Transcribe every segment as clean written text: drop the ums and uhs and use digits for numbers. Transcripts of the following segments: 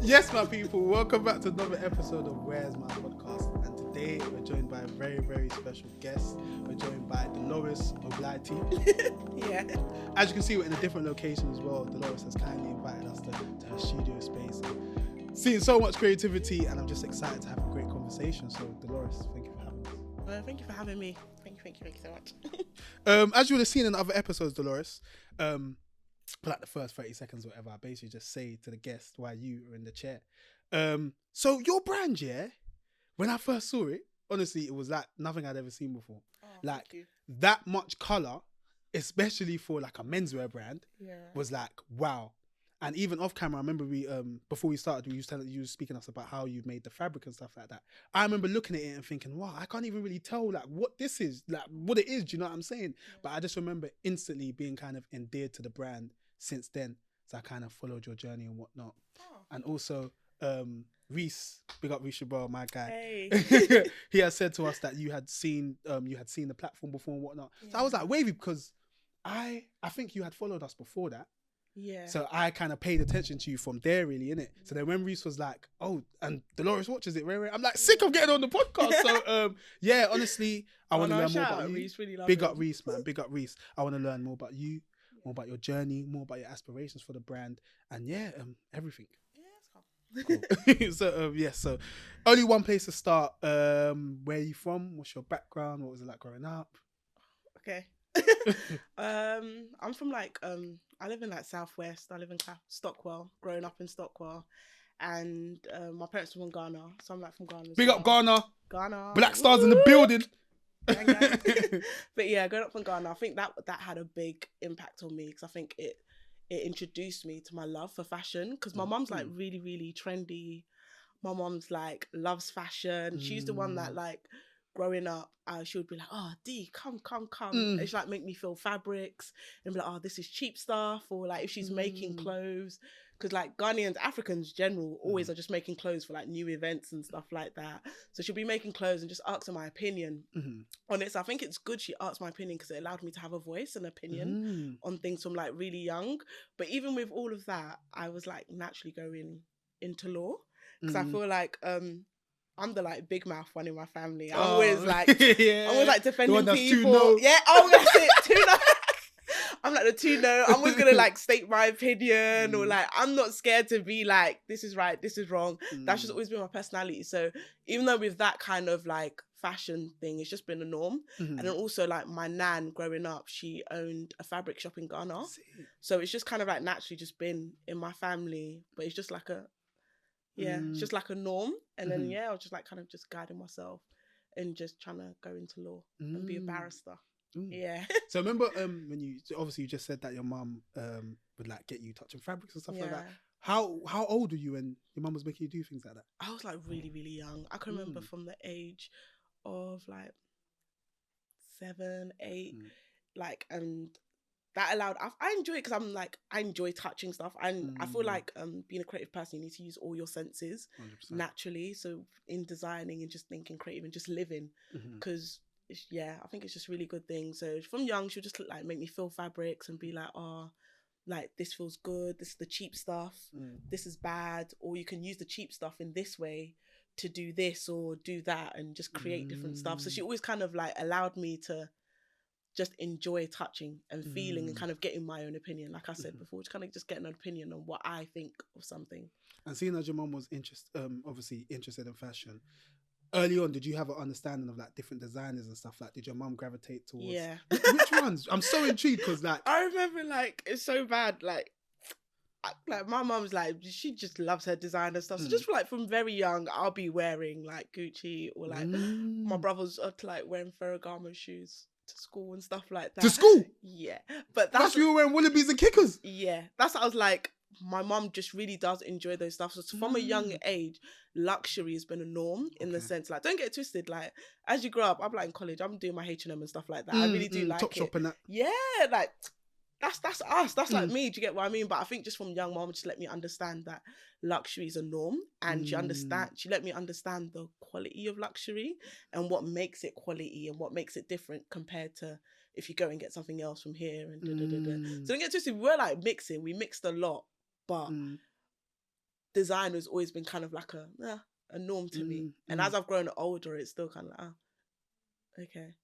Yes, my people, welcome back to another episode of Where's My Podcast. And today we're joined by a very, very special guest. We're joined by Delores Oblitey. Yeah. As you can see, we're in a different location as well. Dolores has kindly invited us to her studio space. Seeing so much creativity, and I'm just excited to have a great conversation. So, Delores, thank you for having us. Thank you for having me. Thank you so much. As you would have seen in other episodes, Delores, for like the first 30 seconds or whatever, I basically just say to the guest while you are in the chair. So your brand, yeah, when I first saw it, honestly, it was like nothing I'd ever seen before. Oh, like that much colour, especially for like a menswear brand, was like, wow. And even off camera, I remember we before we started, you were speaking to us about how you made the fabric and stuff like that. I remember looking at it and thinking, wow, I can't even really tell like what this is, like what it is. Do you know what I'm saying? Yeah. But I just remember instantly being kind of endeared to the brand since then. So I kind of followed your journey and whatnot. Oh. And also, Reese, big up Reese Shabal, my guy. Hey. He has said to us that you had seen the platform before and whatnot. Yeah. So I was like wavy because I think you had followed us before that. Yeah. So I kind of paid attention to you from there, really, innit? So then when Reese was like, "Oh, and Delores watches it," I'm like, sick of getting on the podcast. So yeah, honestly, I want to learn more about you. Reese, really big up Reese, man. Big up Reese. I want to learn more about you, more about your journey, more about your aspirations for the brand, and yeah, everything. Yeah, cool. So so only one place to start. Where are you from? What's your background? What was it like growing up? Okay. I'm from like I live in like Southwest. I live in Stockwell, growing up in Stockwell, and my parents are from Ghana, so I'm like from Ghana. Big up Ghana. Ghana. Black stars in the building. But yeah, growing up from Ghana, I think that had a big impact on me because I think it introduced me to my love for fashion because my mum's like really, really trendy. My mum's like loves fashion. She's the one that like growing up, she would be like, "Oh, D, come," and she like make me feel fabrics and be like, "Oh, this is cheap stuff," or like if she's making clothes, because like Ghanaians, Africans general always are just making clothes for like new events and stuff like that. So she'll be making clothes and just asking my opinion on it. So I think it's good she asked my opinion because it allowed me to have a voice and opinion on things from like really young. But even with all of that, I was like naturally going into law because I feel like I'm the like big mouth one in my family. I'm always like, I'm always like defending people. Yeah, oh, that's it. Too no. I'm like the too no. I'm always gonna like state my opinion or like I'm not scared to be like this is right, this is wrong. That's just always been my personality. So even though with that kind of like fashion thing, it's just been a norm. And then also like my nan growing up, she owned a fabric shop in Ghana. So it's just kind of like naturally just been in my family. But it's just like it's just like a norm. And then, I was just like kind of just guiding myself and just trying to go into law and be a barrister. Yeah. So remember when you just said that your mum would like get you touching fabrics and stuff like that. How old were you when your mum was making you do things like that? I was like really, really young. I can remember from the age of like 7, 8, like, and that allowed, I enjoy it because I'm like, I enjoy touching stuff. And I feel like being a creative person, you need to use all your senses 100%. Naturally. So in designing and just thinking creative and just living, because I think it's just a really good thing. So from young, she'll just like make me feel fabrics and be like, oh, like this feels good. This is the cheap stuff. This is bad. Or you can use the cheap stuff in this way to do this or do that and just create different stuff. So she always kind of like allowed me to just enjoy touching and feeling and kind of getting my own opinion. Like I said before, just kind of just getting an opinion on what I think of something. And seeing as your mum was obviously interested in fashion, early on, did you have an understanding of like different designers and stuff? Like, did your mum gravitate towards? Yeah. Which ones? I'm so intrigued because like I remember like it's so bad. Like my mum's like she just loves her designer stuff. So just for, like from very young, I'll be wearing like Gucci or like my brothers are like wearing Ferragamo shoes to school and stuff like that. To school? Yeah. But that's you were wearing Wallabies and Kickers. Yeah. That's what I was like. My mum just really does enjoy those stuff. So from a young age, luxury has been a norm in the sense, like, don't get twisted. Like, as you grow up, I'm like in college, I'm doing my H&M and stuff like that. I really do like Top it. Shop and that. Yeah, like that's us. That's like me. Do you get what I mean? But I think just from young mom, just let me understand that luxury is a norm, and she let me understand the quality of luxury and what makes it quality and what makes it different compared to if you go and get something else from here and So don't get twisted. We were like mixing. We mixed a lot, but design has always been kind of like a norm to me. And as I've grown older, it's still kind of like, okay.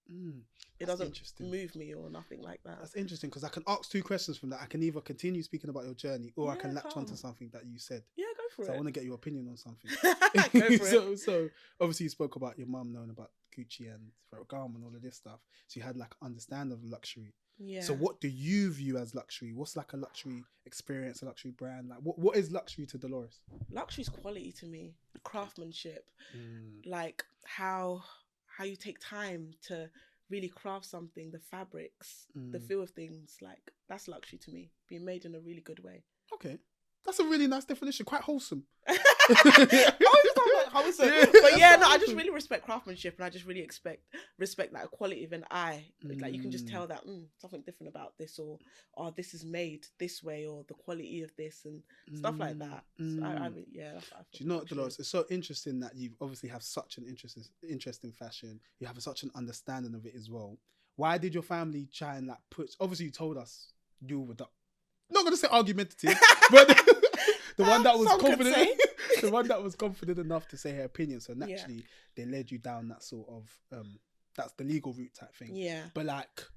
It doesn't move me or nothing like that. That's interesting, because I can ask 2 questions from that. I can either continue speaking about your journey, or I can latch onto something that you said. Yeah, go for it. So I want to get your opinion on something. Go for it. So obviously you spoke about your mum knowing about Gucci and Ferragamo and all of this stuff. So you had like understanding of luxury. Yeah. So what do you view as luxury? What's like a luxury experience, a luxury brand? Like what is luxury to Delores? Luxury's quality to me. Craftsmanship. Like how you take time to really craft something, the fabrics, the feel of things, like that's luxury to me. Being made in a really good way. Okay. That's a really nice definition, quite wholesome. Wholesome. But yeah, no, I just really respect craftsmanship, and I just really respect like a quality of an eye. Like you can just tell that something different about this, or this is made this way, or the quality of this and stuff like that. So that's what I Do you know what, Delores? It's so interesting that you obviously have such an interest in fashion. You have such an understanding of it as well. Why did your family try and like push? Obviously, you told us you were not gonna say argumentative, but the one that was confident, the one that was confident enough to say her opinion. So naturally, they led you down that sort of that's the legal route type thing. Yeah. But like,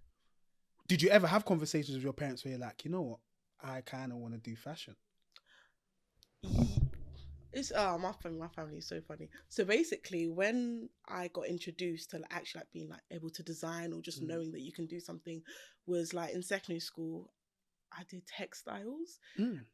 did you ever have conversations with your parents where you're like, you know what, I kind of want to do fashion? It's my family is so funny. So basically, when I got introduced to actually like being like able to design, or just knowing that you can do something, was like in secondary school. I did textiles,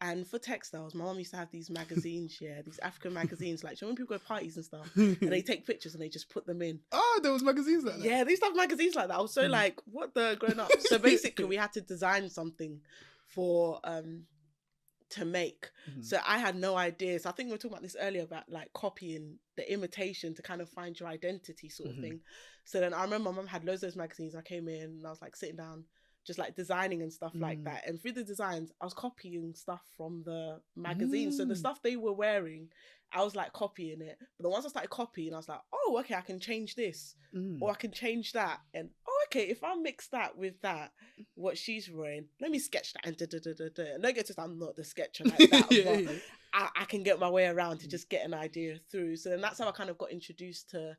and for textiles, my mom used to have these magazines, these African magazines, like when people go to parties and stuff, and they take pictures and they just put them in. Oh, there was magazines like that. Yeah, they used to have magazines like that. I was so like, what the grown up? So basically, we had to design something for to make. So I had no idea. So I think we were talking about this earlier about like copying, the imitation to kind of find your identity sort of thing. So then I remember my mum had loads of those magazines. I came in and I was like sitting down, just like designing and stuff like that. And through the designs, I was copying stuff from the magazine. So the stuff they were wearing, I was like copying it. But then once I started copying, I was like, oh, okay, I can change this. Or I can change that. And, oh, okay, if I mix that with that, what she's wearing, let me sketch that. And And don't get to I'm not the sketcher like that. But I can get my way around to just get an idea through. So then that's how I kind of got introduced to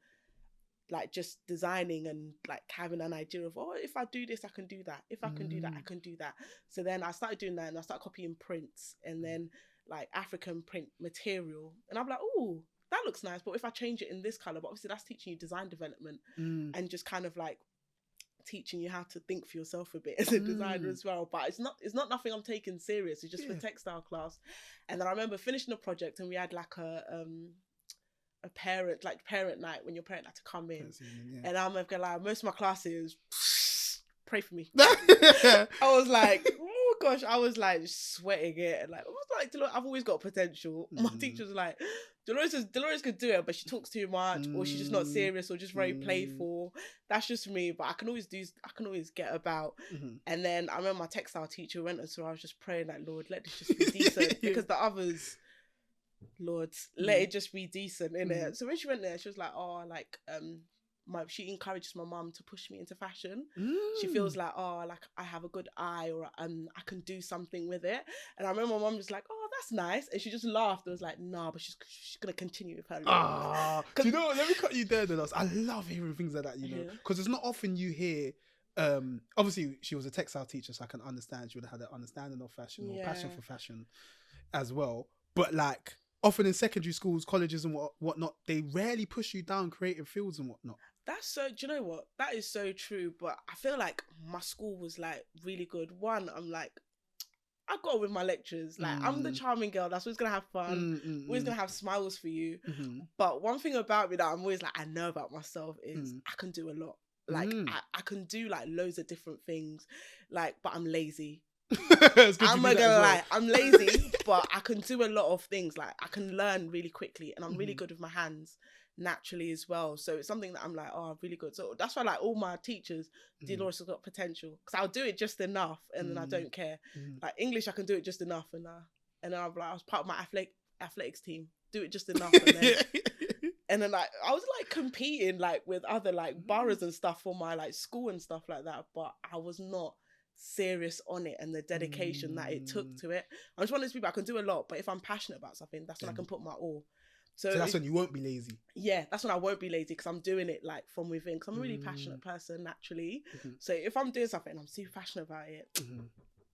like just designing and like having an idea of, oh, if I do this, I can do that. If I can do that, I can do that. So then I started doing that, and I started copying prints, and then like African print material. And I'm like, oh, that looks nice. But if I change it in this color, but obviously that's teaching you design development and just kind of like teaching you how to think for yourself a bit as a designer as well. But it's not nothing I'm taking serious. It's just for textile class. And then I remember finishing the project, and we had like a parent night when your parent had to come in, and I'm gonna lie, most of my classes pray for me. I was like, oh gosh, I was like sweating it, and like I was like, I've always got potential. My teacher was like, Delores could do it, but she talks too much, or she's just not serious, or just very playful. That's just me, but I can always get about. And then I remember my textile teacher went, and so I was just praying like, Lord, let this just be decent, because the others, Lord, let it just be decent, innit? So when she went there, she was like, oh, like she encourages my mum to push me into fashion. She feels like, oh, like I have a good eye, or I can do something with it. And I remember my mum was like, oh, that's nice, and she just laughed. It was like, nah, but she's gonna continue with her life. Do you know what? Let me cut you there, Delores. I love hearing things like that, you know, because it's not often you hear. Obviously, she was a textile teacher, so I can understand she would have had that understanding of fashion or passion for fashion as well. But like, often in secondary schools, colleges and whatnot, they rarely push you down creative fields and whatnot. That's so, do you know what? That is so true. But I feel like my school was like really good. One, I'm like, I got on with my lecturers. Like, I'm the charming girl that's always going to have fun, always going to have smiles for you. But one thing about me that I'm always like, I know about myself is I can do a lot. Like, I can do like loads of different things. Like, but I'm lazy. I'm not gonna lie, I'm lazy, but I can do a lot of things. Like, I can learn really quickly, and I'm really good with my hands naturally as well. So it's something that I'm like, oh, I'm really good. So that's why like all my teachers, Delores has got potential, because I'll do it just enough, and then I don't care. Like English, I can do it just enough, and then I'm like, I was part of my athletics team, do it just enough, and then and then like I was like competing like with other like boroughs and stuff for my like school and stuff like that, but I was not serious on it and the dedication that it took to it. I'm just one of those people, I can do a lot, but if I'm passionate about something, that's when I can put my all. So that's when you won't be lazy. Yeah, that's when I won't be lazy, because I'm doing it like from within, because I'm a really passionate person naturally. So if I'm doing something and I'm super passionate about it,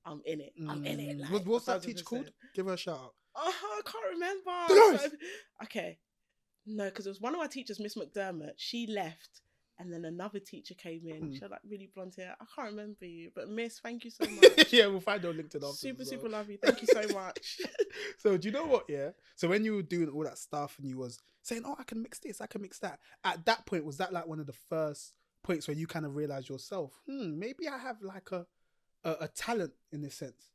I'm in it. I'm in it. Like, what's that teacher called? Give her a shout out. Oh, I can't remember. Delores! Okay. No, because it was one of our teachers, Miss McDermott. She left, and then another teacher came in. She had like really blonde hair. I can't remember you, but Miss, thank you so much. Yeah, we'll find her on LinkedIn after. Super love you. Thank you so much. So do you know what? Yeah. So when you were doing all that stuff and you was saying, "Oh, I can mix this, I can mix that," at that point, was that like one of the first points where you kind of realized yourself, maybe I have like a talent in this sense?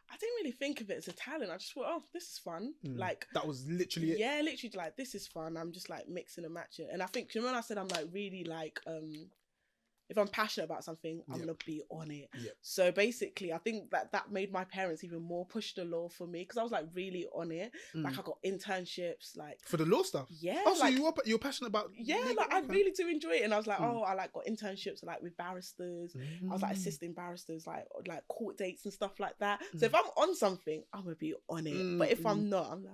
I didn't really think of it as a talent. I just thought, oh, this is fun. Like, that was literally it. Yeah, literally, like, this is fun. I'm just like mixing and matching. And I think, you know, when I said I'm like really like, if I'm passionate about something, I'm gonna be on it. So basically, I think that made my parents even more push the law for me, because I was like really on it. Like, I got internships, like for the law stuff. Yeah. Oh, so you're passionate about? Yeah, like I really do enjoy it. And I was like, oh, I like got internships like with barristers. I was like assisting barristers, like court dates and stuff like that. So if I'm on something, I'm gonna be on it. But if I'm not, I'm like,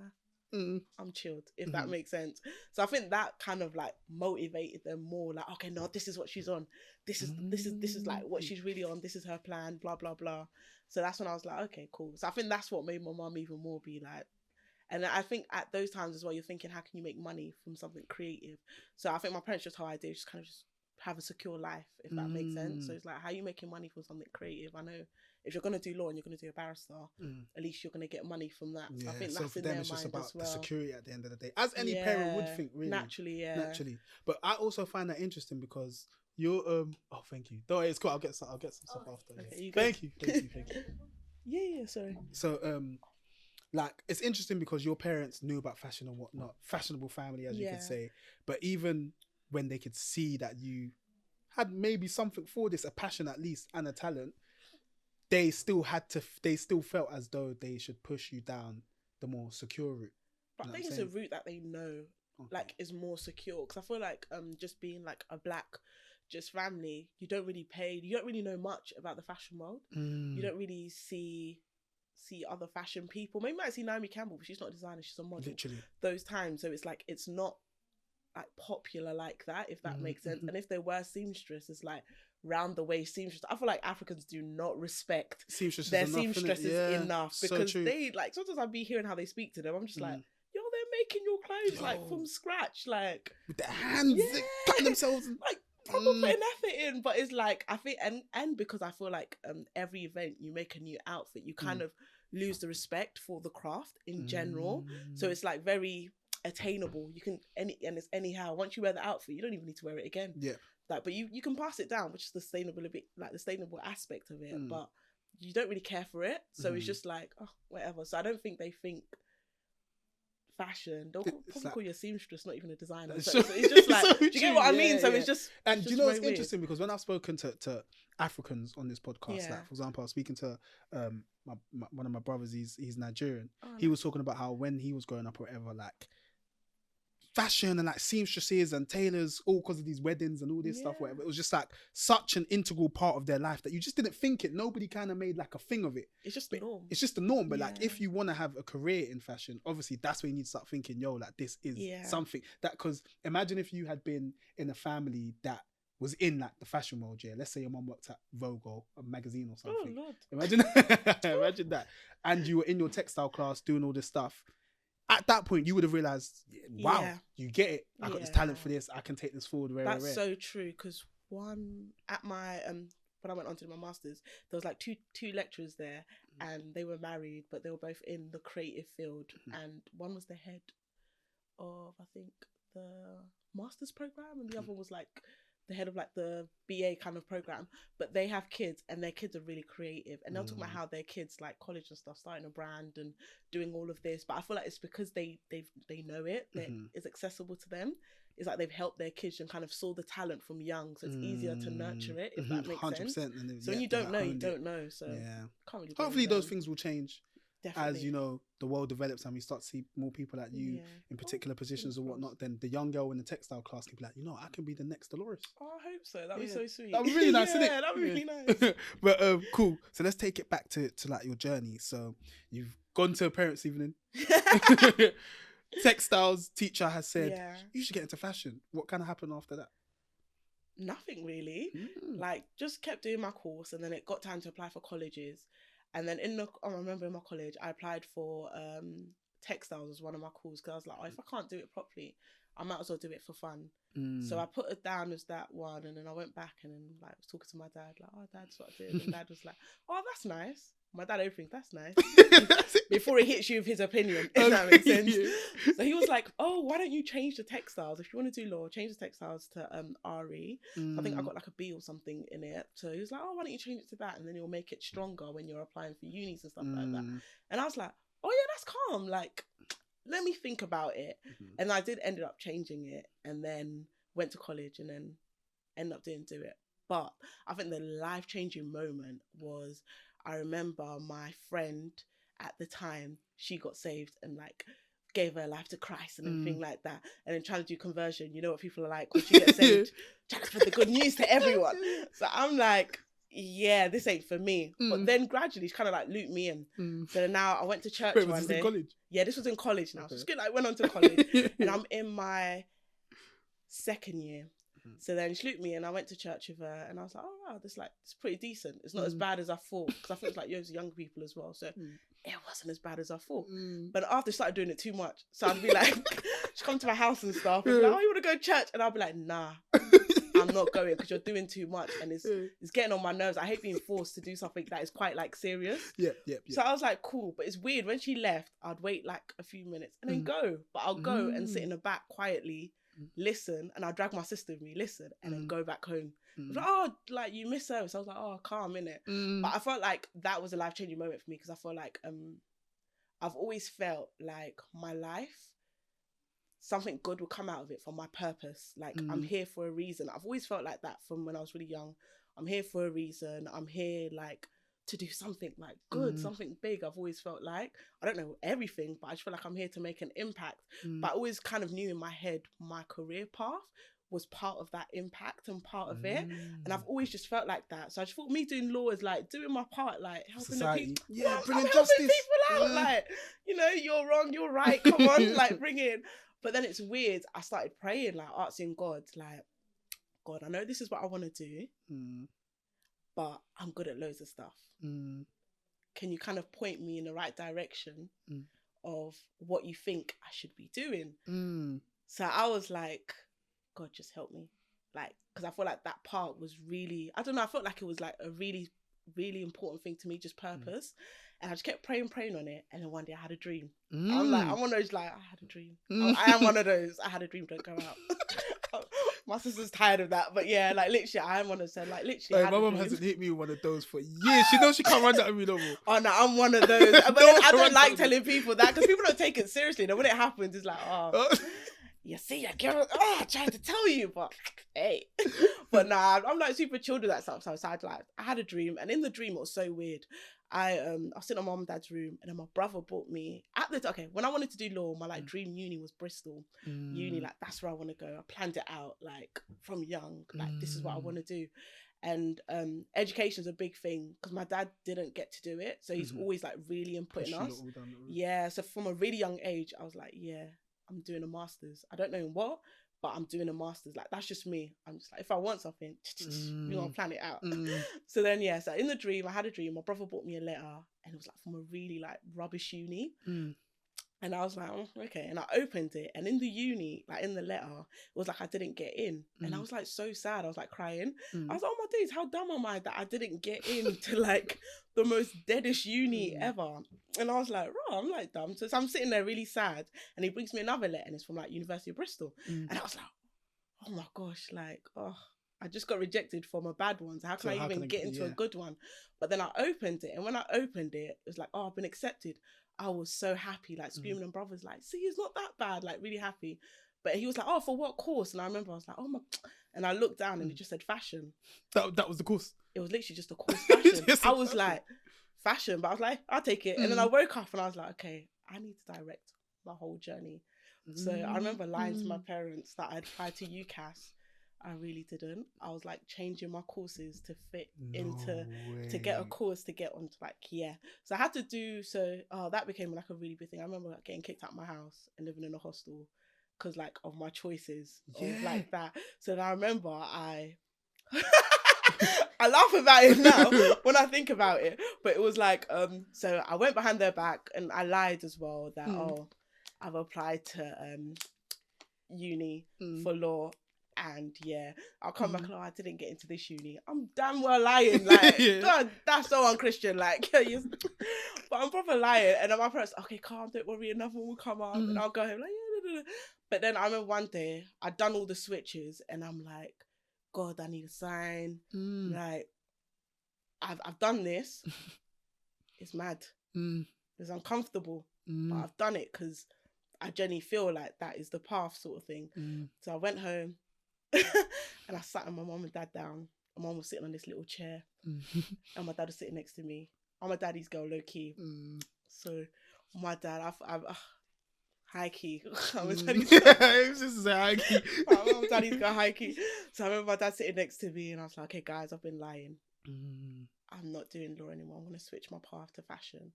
I'm chilled, if that makes sense. So I think that kind of like motivated them more, like, okay, no, this is what she's on, this is like what she's really on, this is her plan, blah blah blah. So that's when I was like, okay, cool. So I think that's what made my mum even more be like, and I think at those times as well, you're thinking, how can you make money from something creative? So I think my parents just, how I do, just kind of just have a secure life, if that makes sense. So it's like, how are you making money from something creative? I know if you're going to do law and you're going to do a barrister, at least you're going to get money from that. Yeah, I think so that's for in them, their it's just mind about as well. the security at the end of the day, as any parent would think, really. Naturally. But I also find that interesting because you're oh, thank you. Don't worry, it's cool. I'll get some stuff after. Okay, thank you. Yeah, sorry. So like, it's interesting because your parents knew about fashion and whatnot, fashionable family, as you could say. But even when they could see that you had maybe something for this, a passion at least, and a talent, they still felt as though they should push you down the more secure route. But I think it's a route that they know, like, is more secure. Because I feel like just being like a black family, you don't really know much about the fashion world. You don't really see other fashion people. Maybe you might see Naomi Campbell, but she's not a designer, she's a model. Literally. Those times. So it's like, it's not like popular like that, if that makes sense. And if there were seamstresses, like round the waist seamstresses, I feel like Africans do not respect their seamstresses enough, because they, like, sometimes I'd be hearing how they speak to them, I'm just like, yo, they're making your clothes like from scratch, like with their hands, cutting themselves, like proper putting effort in. But it's like, I think, and because I feel like every event you make a new outfit, you kind of lose the respect for the craft in general. So it's like very attainable. You can and it's anyhow. Once you wear the outfit, you don't even need to wear it again. Yeah. Like, but you can pass it down, which is the sustainable aspect of it. But you don't really care for it, so it's just like, oh, whatever. So I don't think they think fashion. They'll probably call you a seamstress, not even a designer. So it's just like, so do you get what I mean? So it's just, and do you know what's interesting? Because when I've spoken to Africans on this podcast, like, for example, I was speaking to one of my brothers. He's Nigerian. He was talking about how when he was growing up or whatever, like, fashion and like seamstresses and tailors, all because of these weddings and all this stuff, whatever, it was just like such an integral part of their life that you just didn't think it. Nobody kind of made like a thing of it. It's just the norm. It's just the norm. But like, if you want to have a career in fashion, obviously that's where you need to start thinking, yo, like, this is something that, because imagine if you had been in a family that was in like the fashion world, let's say your mum worked at Vogue or a magazine or something. Oh, Lord. Imagine that. And you were in your textile class doing all this stuff. At that point, you would have realised, wow, you get it. I got this talent for this. I can take this forward. That's so true. Because at my when I went on to do my masters, there was like two lecturers there, and they were married, but they were both in the creative field. And one was the head of, I think, the masters program, and the other was like the head of like the BA kind of program. But they have kids, and their kids are really creative, and they'll talk about how their kids, like college and stuff, starting a brand and doing all of this. But I feel like it's because they know it, that it's accessible to them. It's like they've helped their kids and kind of saw the talent from young, so it's easier to nurture it, if that makes 100%. Sense. So when you don't know, you don't know. So can't really. Hopefully those things will change. Definitely. as, you know, the world develops and we start to see more people like you in particular positions or whatnot, then the young girl in the textile class can be like, you know, I can be the next Delores. Oh, I hope so. That'd be so sweet. That'd be really nice, isn't it? Yeah, that'd be really nice. But cool. So let's take it back to like your journey. So you've gone to a parents' evening. Textiles teacher has said, you should get into fashion. What kind of happened after that? Nothing really. Like, just kept doing my course, and then it got time to apply for colleges. And then I remember in my college, I applied for textiles as one of my courses, because I was like, oh, if I can't do it properly, I might as well do it for fun. So I put it down as that one, and then I went back and then like was talking to my dad, like, oh, Dad, that's what I did. And Dad was like, oh, that's nice. My dad everything, that's nice. Before he hits you with his opinion, if that makes sense. So he was like, oh, why don't you change the textiles? If you want to do law, change the textiles to RE. I think I got like a B or something in it. So he was like, oh, why don't you change it to that? And then you'll make it stronger when you're applying for unis and stuff like that. And I was like, oh yeah, that's calm. Like, let me think about it. And I ended up changing it, and then went to college, and then ended up didn't do it. But I think the life-changing moment was, I remember my friend at the time, she got saved and like gave her life to Christ and everything like that. And then trying to do conversion, you know what people are like when she gets saved, trying to spread the good news to everyone. So I'm like, yeah, this ain't for me. But then gradually she kind of like looped me in. So now I went to church one day. Was this in college? Yeah, this was in college now. Okay. So it's good. I went on to college and I'm in my second year. So then she looped me and I went to church with her, and I was like, oh wow, it's pretty decent. It's not as bad as I thought, because I thought it was like younger people as well. So it wasn't as bad as I thought. But after I started doing it too much, so I'd be like, she'd come to my house and stuff and be like, oh, you want to go to church? And I'll be like, nah, I'm not going, because you're doing too much and it's getting on my nerves. I hate being forced to do something that is quite like serious. Yeah. So I was like, cool. But it's weird, when she left, I'd wait like a few minutes and then go. But I'll go and sit in the back quietly, listen, and I'll drag my sister with me, listen, and then go back home. I was like, oh, like, you miss service. I was like, oh, calm, innit? But I felt like that was a life-changing moment for me, because I felt like I've always felt like my life, something good will come out of it for my purpose. Like, I'm here for a reason. I've always felt like that from when I was really young. I'm here for a reason. I'm here, like, to do something like good, something big. I've always felt like, I don't know everything, but I just feel like I'm here to make an impact. But I always kind of knew in my head my career path was part of that impact and part of it. And I've always just felt like that. So I just thought me doing law is like doing my part, like helping the people. Yeah, bringing justice. Helping people out, like, you know, you're wrong, you're right, come on, like, bring it. But then it's weird. I started praying, like asking God, like, God, I know this is what I want to do, but I'm good at loads of stuff. Can you kind of point me in the right direction of what you think I should be doing? So I was like, God, just help me. Like, because I felt like that part was really, I don't know, I felt like it was like a really, really important thing to me, just purpose. And I just kept praying on it. And then one day I had a dream. I'm one of those, like, I had a dream. I am one of those, I had a dream, don't go out. My sister's tired of that, but yeah, like, literally, I am one of those, like, literally. Like, my mum hasn't hit me with one of those for years. She knows she can't run that with me no more. Oh no, I'm one of those. But then I don't like telling people that, because people don't take it seriously. And when it happens, it's like, oh, you see, a girl, I tried to tell you, but hey. But nah, I'm like super chilled with that stuff. So I had a dream, and in the dream, it was so weird. I was sitting in my mum and dad's room, and then my brother bought me when I wanted to do law, my like dream uni was Bristol uni. Like, that's where I want to go. I planned it out like from young, like this is what I want to do. And education is a big thing, because my dad didn't get to do it, so he's always like really inputting us. Yeah, so from a really young age, I was like, yeah, I'm doing a master's. I don't know in what, but I'm doing a master's. Like, that's just me. I'm just like, if I want something, we're gonna plan it out. So then, yeah, so in the dream, I had a dream. My brother bought me a letter, and it was like from a really like rubbish uni. And I was like, oh, okay. And I opened it, and in the uni, like in the letter, it was like I didn't get in. And I was like so sad. I was like crying. I was like, oh my days, how dumb am I that I didn't get into like the most deadish uni ever? And I was like, oh, I'm like dumb. So I'm sitting there really sad, and he brings me another letter, and it's from like University of Bristol. And I was like, oh my gosh, like, oh, I just got rejected from a bad one. So how can I even get into a good one? But then I opened it, and when I opened it, it was like, oh, I've been accepted. I was so happy, like screaming, and brothers like, see, it's not that bad, like really happy. But he was like, oh, for what course? And I remember I was like, oh my, and I looked down and it just said fashion. That was the course. It was literally just a course, fashion. I was like, fashion, but I was like, I'll take it. And then I woke up and I was like, okay, I need to direct my whole journey. So I remember lying to my parents that I'd applied to UCAS. I really didn't. I was like changing my courses to fit to get a course to get onto like, So I had to do, that became like a really big thing. I remember like, getting kicked out of my house and living in a hostel because like of my choices of like that. So then I remember I laugh about it now when I think about it. But it was like, so I went behind their back and I lied as well that, I've applied to uni for law. And I'll come back and I didn't get into this uni. I'm damn well lying. Like, God, that's so unchristian. Like, but I'm proper lying. And then my parents, okay, calm, don't worry, another one will come up. And I'll go home like, But then I remember one day I'd done all the switches and I'm like, God, I need a sign. Like, I've done this. It's mad. It's uncomfortable. But I've done it because I genuinely feel like that is the path sort of thing. So I went home and I sat my mum and dad down. My mum was sitting on this little chair and my dad was sitting next to me. I'm a daddy's girl, low key. So my dad, high key. I'm a daddy's girl. This is high key. I'm a daddy's girl, high key. So I remember my dad sitting next to me and I was like, okay guys, I've been lying. I'm not doing law anymore. I'm going to switch my path to fashion.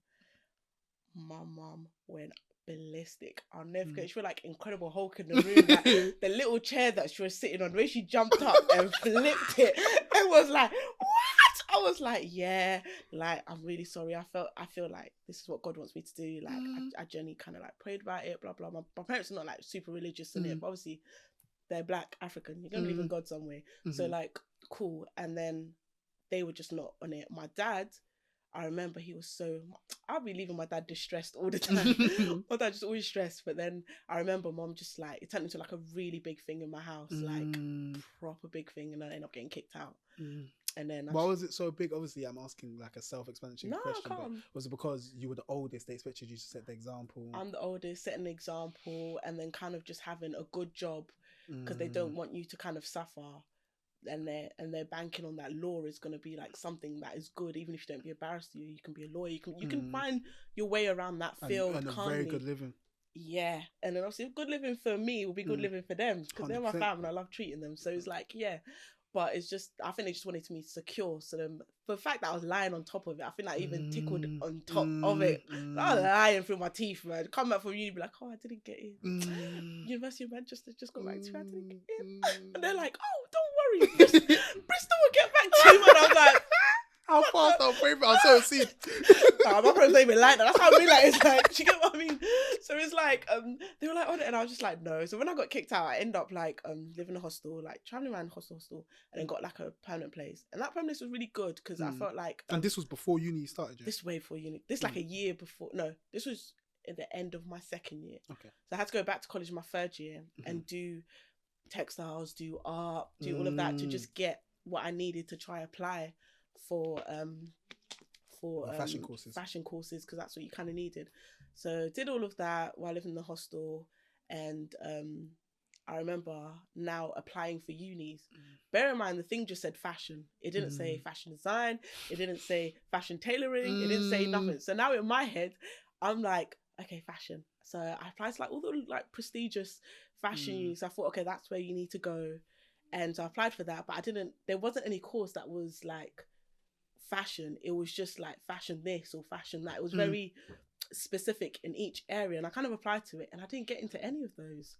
My mum went ballistic. I'll never forget. She was like Incredible Hulk in the room. Like, the little chair that she was sitting on, when she jumped up and flipped it, it was like, what? I was like, like, I'm really sorry. I feel like this is what God wants me to do. Like, I genuinely kind of like prayed about it, blah, blah. My parents are not like super religious in it, but obviously they're Black, African. You're going to believe in God some way. So like, cool. And then they were just not on it. My dad, I remember I'll be leaving my dad distressed all the time. My dad just always stressed. But then I remember mom just like, it turned into like a really big thing in my house, like proper big thing. And I ended up getting kicked out. And then why was it so big? Obviously, I'm asking like a self-explanatory question. But was it because you were the oldest? They expected you to set the example. I'm the oldest, setting the example, and then kind of just having a good job because they don't want you to kind of suffer. And they're banking on that law is going to be like something that is good, even if you don't be a barrister, you can be a lawyer, you can find your way around that field and calmly. a very good living. And then obviously good living for me will be good living for them because they're my family and I love treating them. So it's like but it's just, I think they just wanted me secure. So then the fact that I was lying on top of it, I think that even tickled on top of it. I was lying through my teeth, man. Come back from uni, be like, oh, I didn't get in. University of Manchester just got back to me, I didn't get in. And they're like, oh, don't worry, Bristol will get back to you. And I was like, how fast I'll pray for, I'll so see. My parents don't even like that. That's how I mean, like, it's like, do you get what I mean? So it's like, they were like, oh, and I was just like, no. So when I got kicked out, I ended up like living in a hostel, like traveling around hostel, and then got like a permanent place. And that permanent place was really good because I felt like. And this was before uni started, yeah? This way before uni. This like a year before. No, this was at the end of my second year. Okay. So I had to go back to college in my third year and do textiles, do art, do all of that to just get what I needed to try apply for fashion courses because that's what you kind of needed. So did all of that while living in the hostel, and I remember now applying for unis. Bear in mind the thing just said fashion. It didn't say fashion design. It didn't say fashion tailoring. It didn't say nothing. So now in my head, I'm like, okay, fashion. So I applied to like all the like prestigious fashion unis. I thought, okay, that's where you need to go, and so I applied for that. But there wasn't any course that was like fashion. It was just like fashion this or fashion that. It was very specific in each area, and I kind of applied to it and I didn't get into any of those.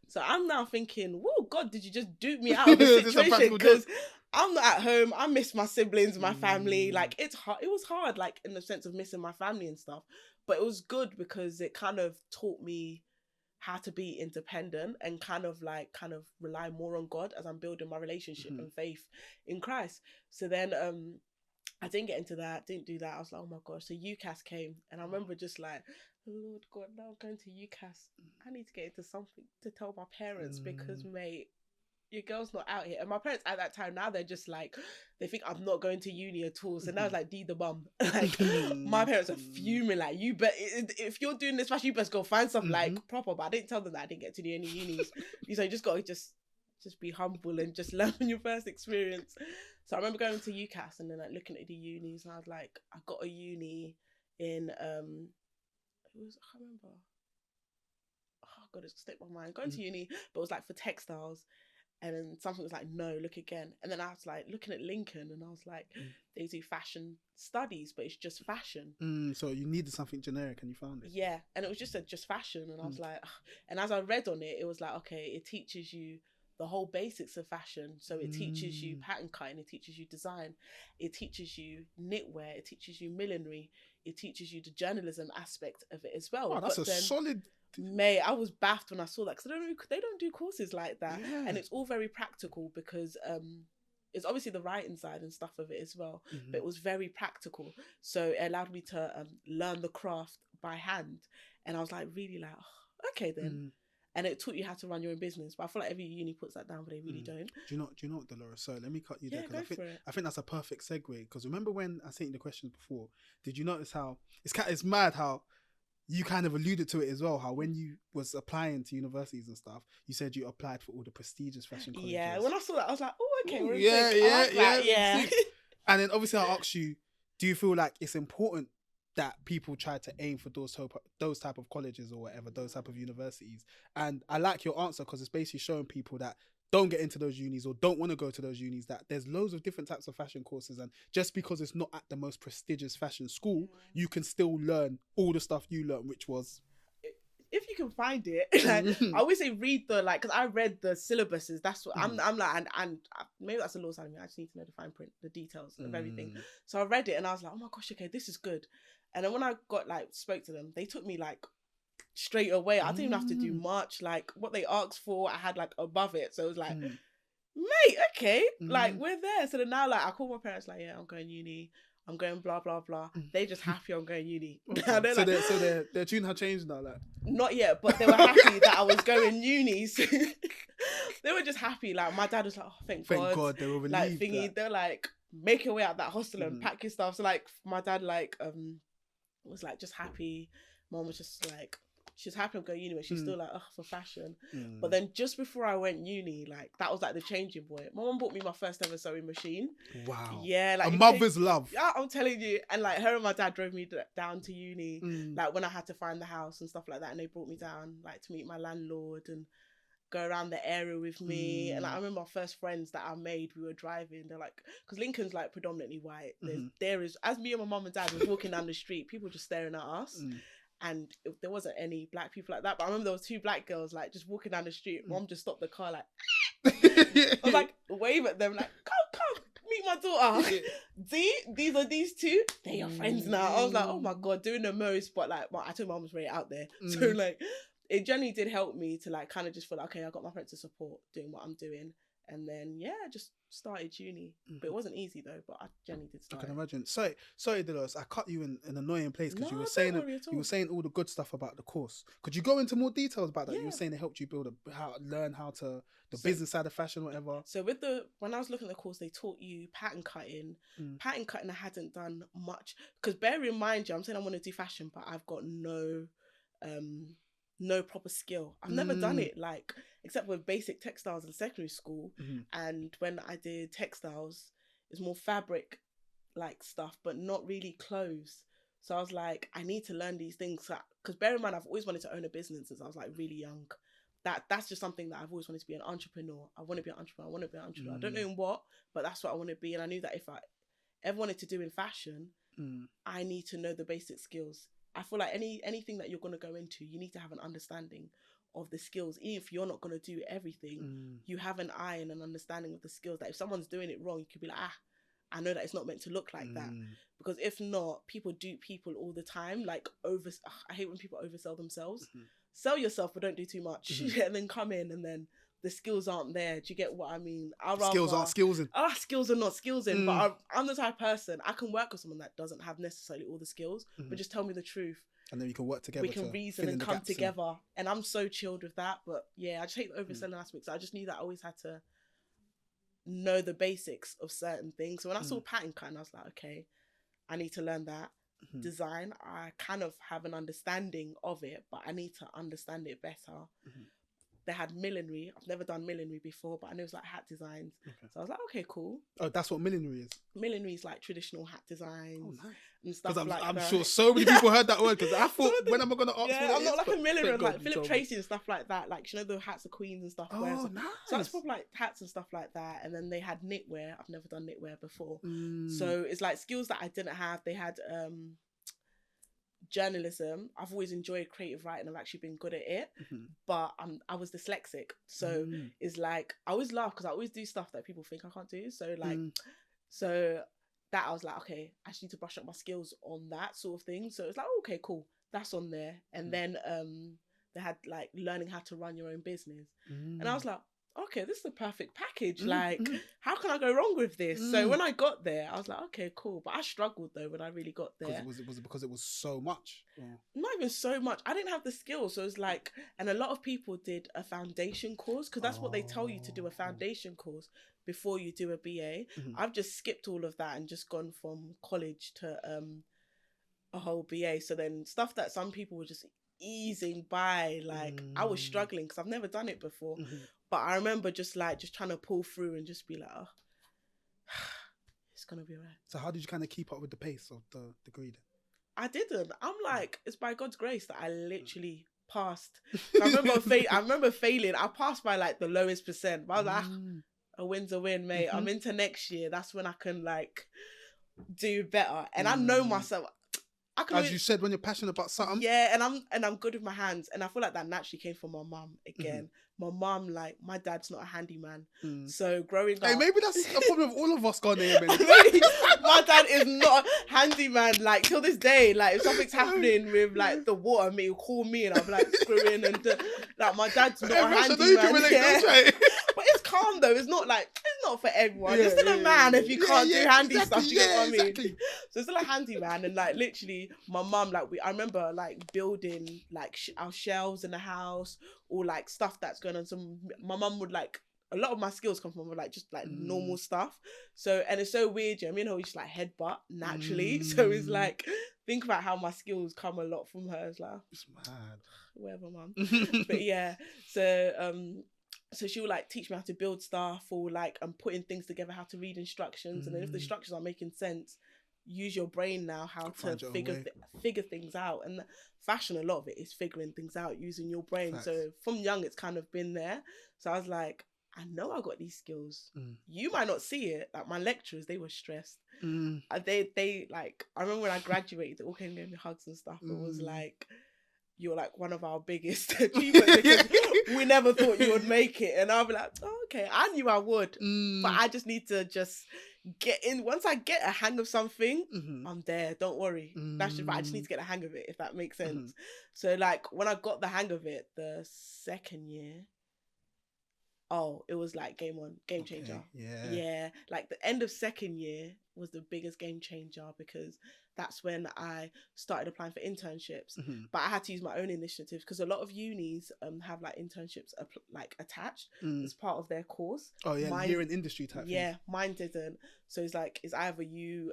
So I'm now thinking, whoa, God, did you just dupe me out of the situation? Because I'm not at home. I miss my siblings, my family. Like it was hard, like in the sense of missing my family and stuff, but it was good because it kind of taught me how to be independent and kind of rely more on God as I'm building my relationship and faith in Christ. So then I didn't get into that, didn't do that. I was like, oh my gosh. So UCAS came and I remember just like, Lord God, now I'm going to UCAS. I need to get into something to tell my parents because, mate, your girl's not out here. And my parents at that time, now they're just like, they think I'm not going to uni at all. So now it's like, D the bum. Like, my parents are fuming. Like, you bet, if you're doing this fashion, you best go find something like proper. But I didn't tell them that I didn't get to do any unis. So you just got to just be humble and just learn from your first experience. So I remember going to UCAS and then like looking at the unis, and I was like, I got a uni in I can't remember. Oh god, it's slipped my mind. Going to uni, but it was like for textiles. And then something was like, no, look again. And then I was like looking at Lincoln, and I was like, they do fashion studies, but it's just fashion. So you needed something generic, and you found it. Yeah, and it was just just fashion, and I was like, ugh. And as I read on it, it was like, okay, it teaches you the whole basics of fashion. So it teaches you pattern cutting, it teaches you design, it teaches you knitwear, it teaches you millinery, it teaches you the journalism aspect of it as well. Oh, that's solid. Mate, I was baffed when I saw that, because they don't do courses like that, and it's all very practical, because it's obviously the writing side and stuff of it as well, but it was very practical, so it allowed me to learn the craft by hand, and I was like really like, oh, okay then. And it taught you how to run your own business, but I feel like every uni puts that down, but they really don't. Do you know what, Delores? So let me cut you there, because for it. I think that's a perfect segue. Because remember when I sent you the questions before? Did you notice how it's mad how you kind of alluded to it as well, how when you was applying to universities and stuff, you said you applied for all the prestigious fashion colleges. Yeah, when I saw that, I was like, oh, okay, we're yeah. And then obviously I asked you, do you feel like it's important that people try to aim for those type of colleges or whatever, those type of universities? And I like your answer, because it's basically showing people that don't get into those unis or don't want to go to those unis, that there's loads of different types of fashion courses, and just because it's not at the most prestigious fashion school, you can still learn all the stuff you learned, which was, if you can find it, like, I always say read the, like, because I read the syllabuses, that's what I'm like, and maybe that's a law side of me, I just need to know the fine print, the details of everything. So I read it and I was like, oh my gosh, okay, this is good. And then when I got spoke to them, they took me straight away. I didn't even have to do much. Like what they asked for, I had above it. So it was like, mate, okay, we're there. So then now I call my parents yeah, I'm going uni. I'm going blah blah blah. They're just happy I'm going uni. Okay. So their tune had changed now, Not yet, but they were happy that I was going uni. So they were just happy. My dad was like, oh, thank God. They were relieved. They're like, make your way out that hostel and pack your stuff. So my dad was just happy. Mom was just she's happy I'm going uni, but she's still for fashion. But then just before I went uni, that was the changing point. My mom bought me my first ever sewing machine. Wow. Yeah, a mother's love. Yeah, I'm telling you. And her and my dad drove me down to uni, when I had to find the house and stuff like that, and they brought me down to meet my landlord and go around the area with me. And I remember my first friends that I made, we were driving, they're because Lincoln's predominantly white, there is, as me and my mum and dad was walking down the street, people just staring at us, and there wasn't any black people like that, but I remember there was two black girls just walking down the street. Mom just stopped the car I was wave at them come meet my daughter. See, these are these two, they're your friends now. I was oh my God, doing the most, but I told mom I was very out there, so it generally did help me to kind of just feel okay, I got my friends to support doing what I'm doing. And then just started uni, but it wasn't easy though. But I generally did start. I can imagine. Sorry, Delores, I cut you in an annoying place, because you were saying all the good stuff about the course. Could you go into more details about that? Yeah. You were saying it helped you learn how to business side of fashion, whatever. So when I was looking at the course, they taught you pattern cutting. Pattern cutting I hadn't done much, because bear in mind, I'm saying I want to do fashion, but I've got no proper skill. I've never done it except with basic textiles in secondary school, and when I did textiles, it's more fabric stuff, but not really clothes. So I was I need to learn these things, because bear in mind, I've always wanted to own a business since I was really young. That's just something that I've always wanted to be, an entrepreneur. I want to be an entrepreneur. I don't know in what, but that's what I want to be. And I knew that if I ever wanted to do in fashion, I need to know the basic skills. I feel anything that you're going to go into, you need to have an understanding of the skills. Even if you're not going to do everything, you have an eye and an understanding of the skills, that if someone's doing it wrong, you could be I know that it's not meant to look like that. Because if not, people dupe people all the time. I hate when people oversell themselves. Sell yourself, but don't do too much. And then come in and then the skills aren't there. Do you get what I mean? Skills aren't skills in. Skills are not skills in. But I'm the type of person, I can work with someone that doesn't have necessarily all the skills, but just tell me the truth. And then we can work together. We can reason and come together. And I'm so chilled with that. But yeah, I just hate the overselling aspects. I just knew that I always had to know the basics of certain things. So when I saw pattern cutting, I was okay, I need to learn that. Design, I kind of have an understanding of it, but I need to understand it better. they had millinery. I've never done millinery before, but I know it's like hat designs. Okay. So I was like, okay, cool. Oh, that's what millinery is? Millinery is like traditional hat designs. Oh, nice. And stuff like that. I'm sure so many people heard that word because I thought, when am I going to ask yeah, what I'm not like a milliner, like Philip me. Tracy and stuff like that. Like, you know, the hats of queens and stuff. Oh, nice. So that's probably like hats and stuff like that. And then they had knitwear. I've never done knitwear before. So it's like skills that I didn't have. They had journalism. I've always enjoyed creative writing. I've actually been good at it, but I was dyslexic. So it's like, I always laugh because I always do stuff that people think I can't do. So like, so that I was like, okay, I just need to brush up my skills on that sort of thing. So it's like, oh, okay, cool, that's on there. And then they had like learning how to run your own business, and I was like, okay, this is the perfect package. Like, how can I go wrong with this? So when I got there, I was like, okay, cool. But I struggled though when I really got there. Was it because it was so much? Or? Not even so much. I didn't have the skills. So it's like, and a lot of people did a foundation course because that's what they tell you to do, a foundation course before you do a BA. I've just skipped all of that and just gone from college to a whole BA. So then stuff that some people were just easing by, like I was struggling because I've never done it before. But I remember just trying to pull through and just be like, oh, it's gonna be alright. So how did you kind of keep up with the pace of the degree then? I didn't. I'm like, it's by God's grace that I literally passed. I remember failing. I passed by like the lowest percent. But I was like, a win's a win, mate. I'm into next year. That's when I can like do better. And I know myself. As you said, when you're passionate about something. Yeah, and I'm good with my hands. And I feel like that naturally came from my mum again. My mum, like, my dad's not a handyman. So growing up... Hey, maybe that's a problem with all of us Ghanaian men. My dad is not a handyman. Like, till this day, like, if something's happening with, like, the water, he'll call me and I'll be like, screwing and... like, my dad's not a handyman. Yeah. But it's calm, though. It's not, like... It's not for everyone. You're still a man if you can't do handy stuff. You get what I mean? Exactly. So it's still a handyman. And, like, literally, my mum, like, I remember, like, building, like, our shelves in the house or, like, stuff that's going on. So my mum would, like, a lot of my skills come from, like, just, like, normal stuff. So, and it's so weird, you know, me and her, we just, like, headbutt naturally. So it's, like, think about how my skills come a lot from her. It's like, it's mad. Whatever, mum. But, yeah, so she would like teach me how to build stuff or like putting things together, how to read instructions, and then if the instructions are making sense, use your brain now how to figure things out. And fashion, a lot of it is figuring things out using your brain. Facts. So from young, it's kind of been there. So I was like, I know I got these skills. You might not see it. Like my lecturers, they were stressed. They like, I remember when I graduated, they all came and gave me hugs and stuff. It was like, you're like one of our biggest achievements because we never thought you would make it. And I'll be like, oh, okay, I knew I would, but I just need to just get in. Once I get a hang of something, I'm there. Don't worry. That's just, I just need to get a hang of it, if that makes sense. So like when I got the hang of it, the second year, it was like game changer. Yeah. Like the end of second year was the biggest game changer because that's when I started applying for internships. But I had to use my own initiative because a lot of unis have like internships like attached as part of their course. Oh yeah, you're in industry type. Yeah, things. Mine didn't. So it's like, it's either you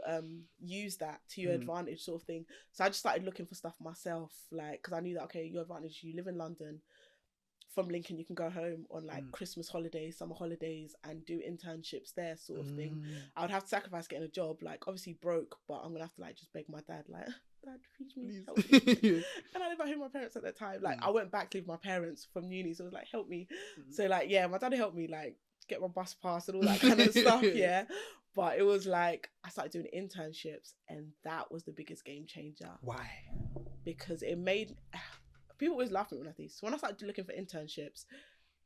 use that to your advantage sort of thing. So I just started looking for stuff myself, like, because I knew that, okay, your advantage, you live in London. From Lincoln, you can go home on like Christmas holidays, summer holidays, and do internships there, sort of thing. I would have to sacrifice getting a job, like obviously broke, but I'm gonna have to like just beg my dad, like, Dad, feed me, help me. And I lived at home with my parents at that time. Like I went back to live with my parents from uni, so it was like, help me. So like, yeah, my dad helped me like get my bus pass and all that kind of stuff. Yeah, but it was like I started doing internships, and that was the biggest game changer. Why? Because it made. People always laugh at me when I do this. So when I started looking for internships,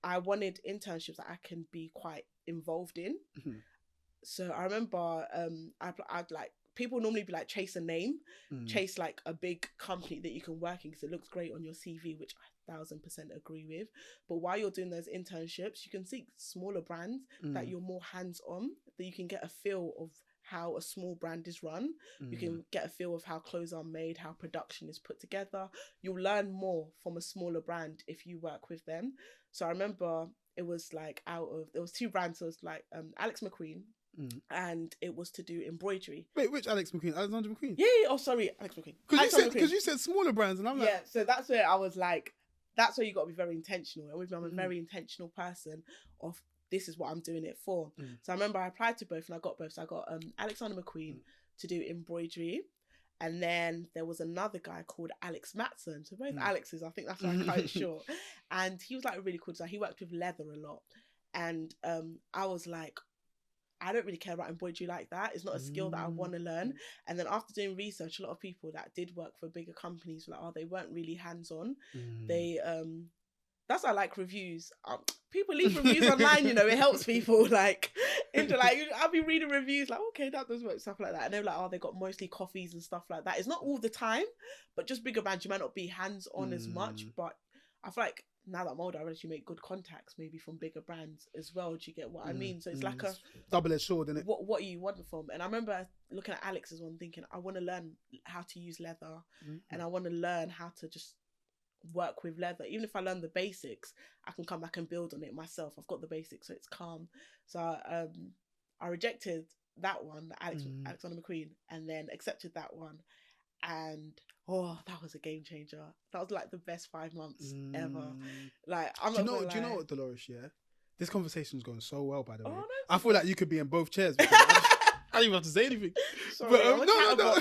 I wanted internships that I can be quite involved in. So I remember I'd like, people normally be like, chase a name, chase like a big company that you can work in because it looks great on your CV, which I 1000% agree with. But while you're doing those internships, you can seek smaller brands that you're more hands-on, that you can get a feel of how a small brand is run. You can get a feel of how clothes are made, how production is put together. You'll learn more from a smaller brand if you work with them. So I remember it was like there was two brands. So it was like Alex McQueen and it was to do embroidery. Wait, which Alex McQueen? Alexander McQueen? Yeah. Oh, sorry, Alex McQueen. Because you said smaller brands, and I'm like, yeah. So that's where I was like, that's where you got to be very intentional. And with me, I'm a very intentional person of this is what I'm doing it for. So I remember I applied to both and I got both. So I got Alexander McQueen to do embroidery. And then there was another guy called Alex Matson. So both Alexes, I think that's why I cut it short. And he was like a really cool designer. He worked with leather a lot. And I was like, I don't really care about embroidery like that. It's not a skill that I want to learn. And then after doing research, a lot of people that did work for bigger companies were like, oh, they weren't really hands-on. They that's why I like reviews. People leave reviews online, you know, it helps people like into like, I'll be reading reviews like, okay, that does work, stuff like that. And they're like, oh, they got mostly coffees and stuff like that. It's not all the time, but just bigger brands, you might not be hands-on as much. But I feel like now that I'm older, I actually make good contacts maybe from bigger brands as well. Do you get what I mean? So it's like a double-edged sword, isn't it? What you want from. And I remember looking at Alex's one thinking, I want to learn how to use leather and I want to learn how to just work with leather. Even if I learn the basics, I can come back and build on it myself. I've got the basics, so it's calm. So I rejected that one, Alexander McQueen, and then accepted that one. And that was a game changer. That was like the best 5 months ever. Like, do you know what, Delores? Yeah, this conversation's going so well. By the way, no, I feel like you could be in both chairs. I don't even have to say anything. Sorry, but, no,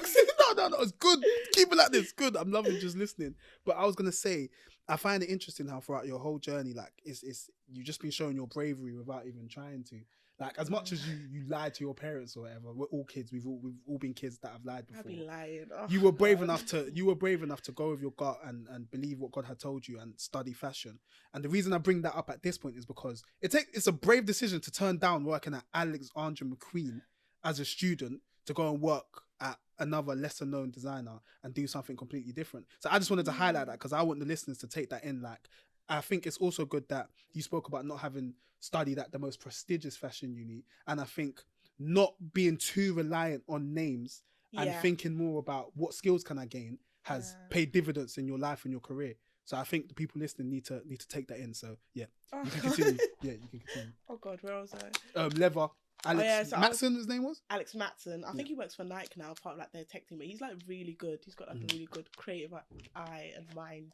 it's good. Keep it like this. Good. I'm loving just listening. But I was gonna say, I find it interesting how throughout your whole journey, like, it's you've just been showing your bravery without even trying to. Like, as much as you lied to your parents or whatever, we're all kids. We've all been kids that have lied before. I've been lying. Oh, you were brave enough to go with your gut and believe what God had told you and study fashion. And the reason I bring that up at this point is because it's a brave decision to turn down working at Alexander McQueen as a student to go and work at another lesser known designer and do something completely different. So I just wanted to highlight that because I want the listeners to take that in. Like, I think it's also good that you spoke about not having studied at the most prestigious fashion uni, and I think not being too reliant on names and thinking more about what skills can I gain has paid dividends in your life and your career. So I think the people listening need to take that in. So you can continue. You can continue. Oh God, where was I? Leather. Matson, his name was? Alex Matson. I think he works for Nike now, part of like their tech team, but he's like really good. He's got like a really good creative eye and mind.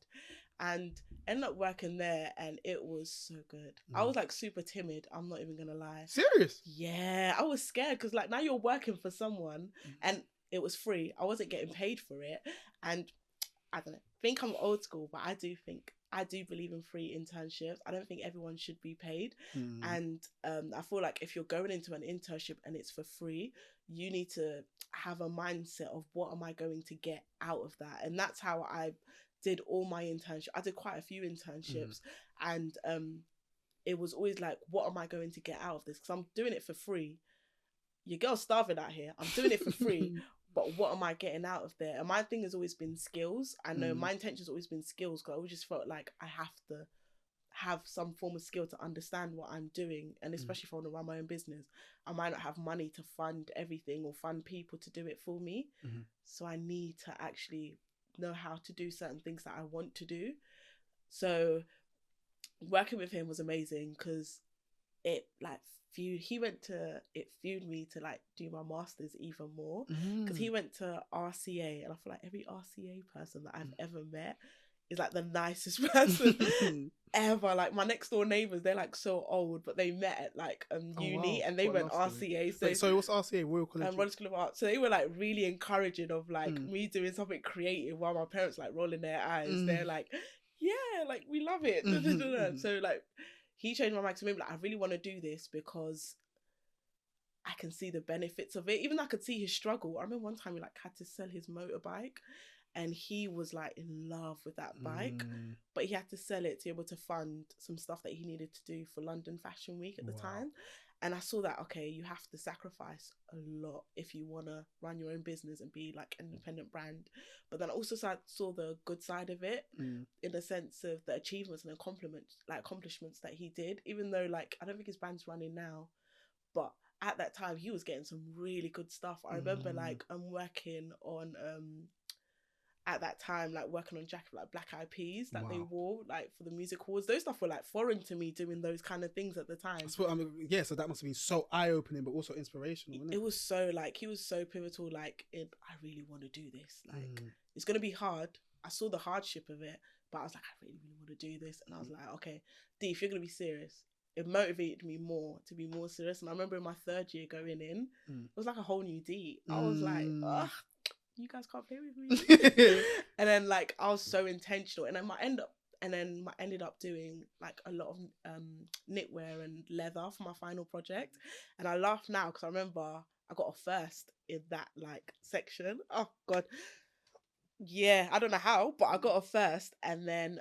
And ended up working there and it was so good. I was like super timid, I'm not even gonna lie. Serious? Yeah, I was scared because like now you're working for someone and it was free. I wasn't getting paid for it. And I don't know, think I'm old school, but I do believe in free internships. I don't think everyone should be paid. And I feel like if you're going into an internship and it's for free, you need to have a mindset of what am I going to get out of that? And that's how I did all my internships. I did quite a few internships and it was always like, what am I going to get out of this? Because I'm doing it for free. Your girl's starving out here. I'm doing it for free. But what am I getting out of there? And my thing has always been skills. I know my intention's always been skills because I always just felt like I have to have some form of skill to understand what I'm doing. And especially if I want to run my own business, I might not have money to fund everything or fund people to do it for me. So I need to actually know how to do certain things that I want to do. So working with him was amazing because it like fueled me to like do my masters even more because he went to RCA and I feel like every RCA person that I've ever met is like the nicest person ever. Like my next door neighbours, they're like so old, but they met at like uni and they went RCA. So, wait, sorry, what's RCA? Royal College? Royal School of Art. So they were like really encouraging of like me doing something creative while my parents like rolling their eyes. They're like, yeah, like we love it. So like he changed my mind to me like I really want to do this because I can see the benefits of it. Even though I could see his struggle. I remember one time he like had to sell his motorbike. And he was like in love with that bike, but he had to sell it to be able to fund some stuff that he needed to do for London Fashion Week at the time. And I saw that, okay, you have to sacrifice a lot if you want to run your own business and be like an independent brand. But then I also saw the good side of it in the sense of the achievements and accomplishments that he did, even though like, I don't think his brand's running now, but at that time he was getting some really good stuff. I remember like I'm working on, at that time, like working on jacket like Black Eyed Peas that they wore like for the music awards. Those stuff were like foreign to me doing those kind of things at the time. So, so that must have been so eye-opening, but also inspirational, wasn't it? It was so like he was so pivotal. Like I really want to do this. Like it's gonna be hard. I saw the hardship of it, but I was like, I really, really want to do this. And I was like, okay, D, if you're going to be serious, it motivated me more to be more serious. And I remember in my 3rd year going in, it was like a whole new D. I was like, ugh, you guys can't play with me. And then like, I was so intentional. And then I ended up doing like a lot of knitwear and leather for my final project. And I laugh now because I remember I got a first in that like section. Oh God. Yeah, I don't know how, but I got a first. And then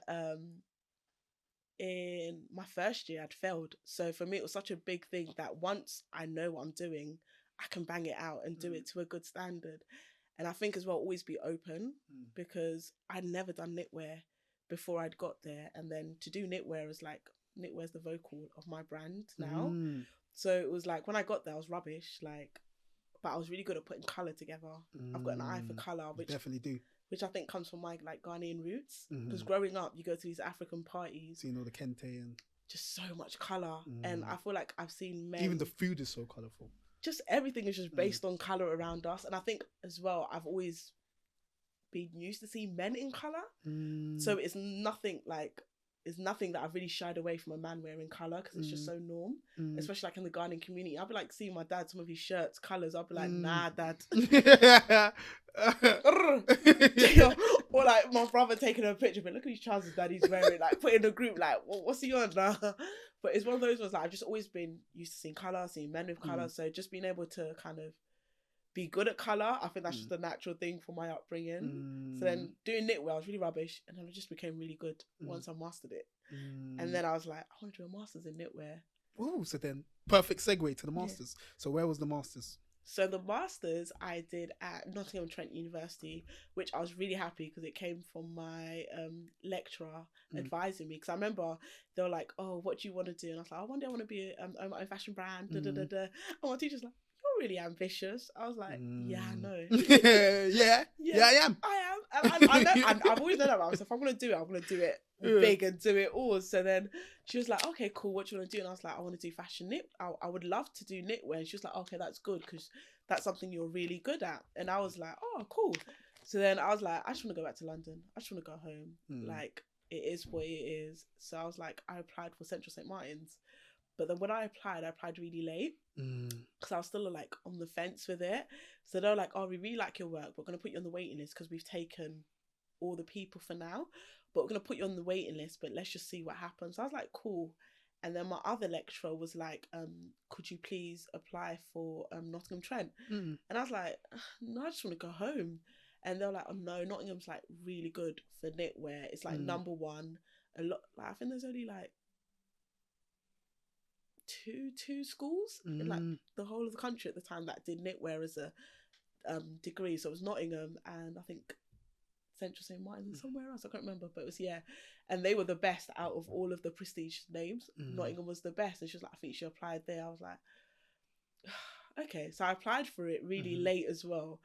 in my 1st year I'd failed. So for me it was such a big thing that once I know what I'm doing, I can bang it out and do it to a good standard. And I think as well, always be open, because I'd never done knitwear before I'd got there. And then to do knitwear is like, knitwear's the vocal of my brand now. So it was like, when I got there, I was rubbish, like, but I was really good at putting colour together. I've got an eye for colour, which definitely do. Which I think comes from my like Ghanaian roots. Because growing up, you go to these African parties, seeing all the kente and just so much colour. And I feel like I've seen men. Even the food is so colourful. Just everything is just based on colour around us. And I think as well, I've always been used to seeing men in colour. So it's nothing that I've really shied away from a man wearing colour, because it's just so norm. Especially like in the Ghanaian community. I'll be like seeing my dad, some of his shirts, colours, I'll be like, nah, dad. Or like my brother taking a picture, but look at these trousers that he's wearing, like put in the group, like, what's he on now? But it's one of those ones that I've just always been used to seeing colour, seeing men with colour. So just being able to kind of be good at colour, I think that's just a natural thing for my upbringing. So then doing knitwear, I was really rubbish, and then I just became really good once I mastered it. And then I was like, I want to do a master's in knitwear. Oh, so then perfect segue to the masters. So where was the masters? So the masters I did at Nottingham-Trent University, which I was really happy because it came from my lecturer advising me. Because I remember they were like, "Oh, what do you want to do?" And I was like, "Oh, one day I want to be my own fashion brand." And my teacher's like, "You're really ambitious." I was like, "Yeah, I know." yeah, I am. I know. And I've always known that about myself. If I'm gonna do it, I'm gonna do it big and do it all. So then she was like, okay, cool, what do you want to do? And I was like, I want to do fashion knit. I would love to do knitwear. And she was like, okay, that's good, because that's something you're really good at. And I was like, oh, cool. So then I was like, I just want to go back to London. I just want to go home. Like, it is what it is. So I was like, I applied for Central St. Martin's. But then when I applied really late, because I was still like on the fence with it. So they were like, oh, we really like your work, we're going to put you on the waiting list because we've taken all the people for now, but we're going to put you on the waiting list, but let's just see what happens. So I was like, cool. And then my other lecturer was like, could you please apply for Nottingham-Trent? And I was like, no, I just want to go home. And they were like, oh no, Nottingham's like really good for knitwear. It's like number one. A lot, like I think there's only like two schools in like the whole of the country at the time that did knitwear as a degree. So it was Nottingham and I think Central St. Martin's and somewhere else, I can't remember, but it was, yeah, and they were the best out of all of the prestige names. Nottingham was the best, and she was like, I think she applied there. I was like, okay. So I applied for it really late as well,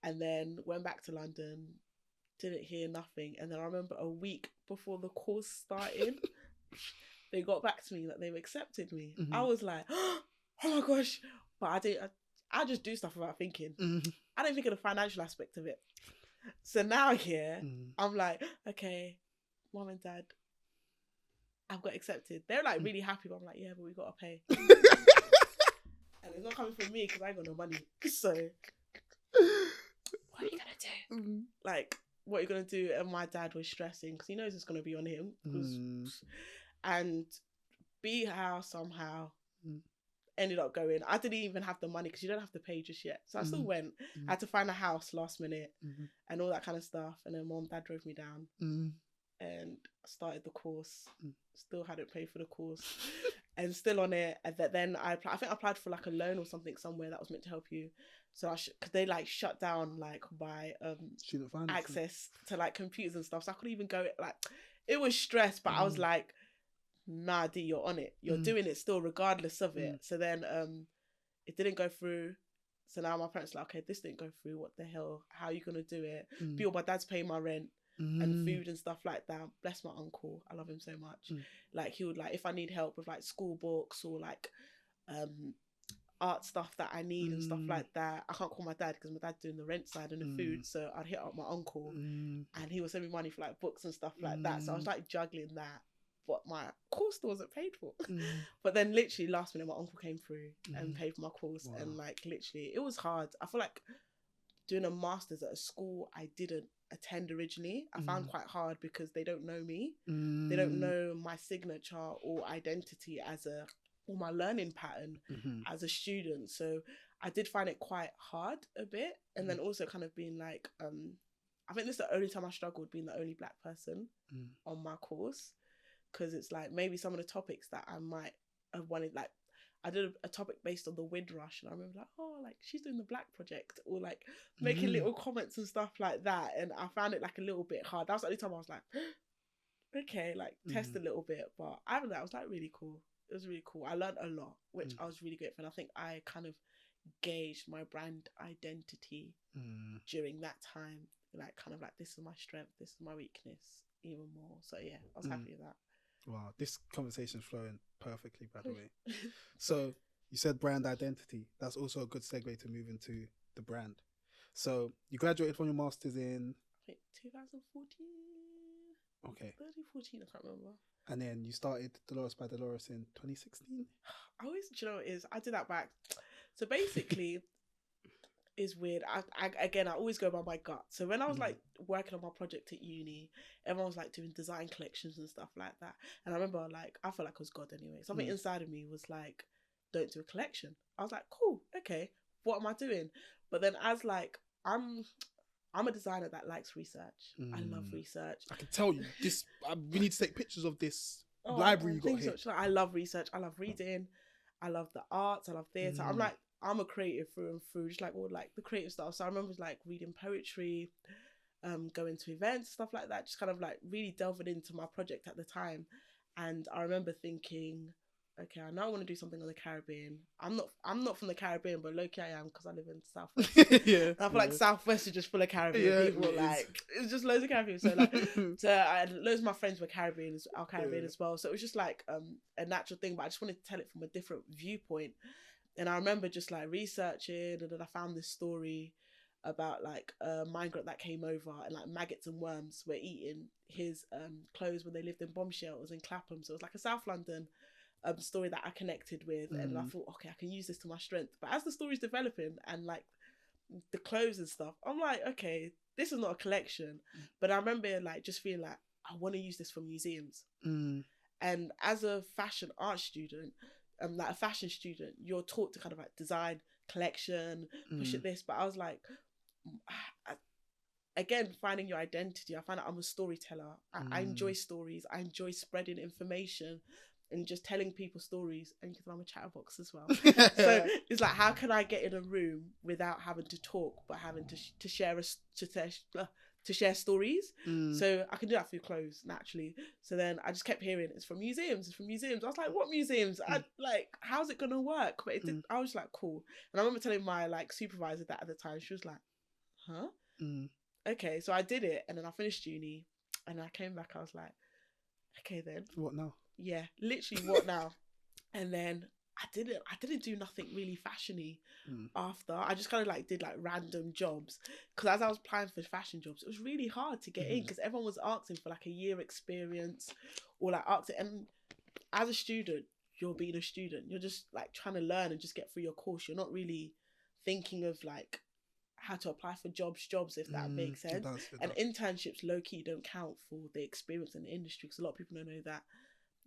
and then went back to London, didn't hear nothing. And then I remember a week before the course started, they got back to me that they've accepted me. I was like, oh my gosh. But I just do stuff without thinking. I don't think of the financial aspect of it. So now here, I'm like, okay, mom and dad, I've got accepted. They're like really happy, but I'm like, yeah, but we got to pay. And it's not coming from me because I ain't got no money. So what are you going to do? Like, what are you going to do? And my dad was stressing because he knows it's going to be on him. And be how somehow ended up going. I didn't even have the money because you don't have to pay just yet. So I still went. I had to find a house last minute and all that kind of stuff. And then mom and dad drove me down and started the course. Still hadn't paid for the course and still on it. And then I think I applied for like a loan or something somewhere that was meant to help you. So because they like shut down like my student finance access to like computers and stuff. So I couldn't even go. Like it was stress, but I was like, nah, D, you're on it. You're doing it still, regardless of it. So then it didn't go through. So now my parents are like, okay, this didn't go through. What the hell? How are you going to do it? My dad's paying my rent and food and stuff like that. Bless my uncle. I love him so much. Like he would like, if I need help with like school books or like art stuff that I need and stuff like that. I can't call my dad because my dad's doing the rent side and the food, so I'd hit up my uncle and he would send me money for like books and stuff like that. So I was like juggling that, but my course still wasn't paid for. But then literally last minute my uncle came through and paid for my course. And like literally it was hard. I feel like doing a master's at a school I didn't attend originally, I found quite hard because they don't know me. They don't know my signature or identity or my learning pattern as a student. So I did find it quite hard a bit. And then also kind of being like, I think this is the only time I struggled being the only Black person on my course. Because it's like maybe some of the topics that I might have wanted, like I did a topic based on the Windrush, and I remember like, oh, like she's doing the Black project, or like making little comments and stuff like that. And I found it like a little bit hard. That was the only time I was like, okay, like test a little bit. But other than that, it was like really cool. It was really cool. I learned a lot, which I was really grateful. And I think I kind of gauged my brand identity during that time. Like kind of like, this is my strength, this is my weakness, even more. So yeah, I was happy with that. Wow, this conversation's flowing perfectly, by the way. So you said brand identity. That's also a good segue to move into the brand. So you graduated from your master's in, I think 2014. Okay. 2014, I can't remember. And then you started Delores by Delores in 2016? I always, do you know what it is? I did that back. So basically, it's weird. I always go by my gut. So when I was like working on my project at uni, everyone was like doing design collections and stuff like that. And I remember like, I felt like I was God anyway. Something inside of me was like, don't do a collection. I was like, cool, okay. What am I doing? But then as like, I'm a designer that likes research. I love research. I can tell you this. We need to take pictures of this library you got here. So. I love research. I love reading. I love the arts. I love theatre. I'm a creative through and through, just like all like the creative stuff. So I remember like reading poetry, going to events, stuff like that. Just kind of like really delving into my project at the time. And I remember thinking, okay, I know I want to do something on the Caribbean. I'm not from the Caribbean, but low-key I am because I live in Southwest. Yeah. I feel like Southwest is just full of Caribbean people. Like it's just loads of Caribbean. So like, I had loads of my friends were Caribbean as well. So it was just like a natural thing. But I just wanted to tell it from a different viewpoint. And I remember just like researching, and then I found this story about like a migrant that came over, and like maggots and worms were eating his clothes when they lived in bomb shelters in Clapham. So it was like a South London story that I connected with, and I thought, okay, I can use this to my strength. But as the story's developing and like the clothes and stuff, I'm like, okay, this is not a collection. But I remember like just feeling like I want to use this for museums. And as a fashion art student, like a fashion student, you're taught to kind of like design, collection, push it this. But I was like, again, finding your identity. I find out I'm a storyteller. I enjoy stories. I enjoy spreading information and just telling people stories. And because I'm a chatterbox as well. So it's like, how can I get in a room without having to talk, but having to share to share stories? So I can do that through clothes naturally. So then I just kept hearing it's from museums. I was like, what museums? How's it gonna work? But I was like, cool. And I remember telling my like supervisor that at the time. She was like, huh? Okay, so I did it, and then I finished uni, and I came back. I was like, okay, then what now? Yeah, literally, what now? And then I didn't do nothing really fashiony after. I just kind of like did like random jobs, because as I was applying for fashion jobs, it was really hard to get in because everyone was asking for like a year experience or like asking. And as a student, you're being a student. You're just like trying to learn and just get through your course. You're not really thinking of like how to apply for jobs, if that makes sense. It does. And internships low-key don't count for the experience in the industry, because a lot of people don't know that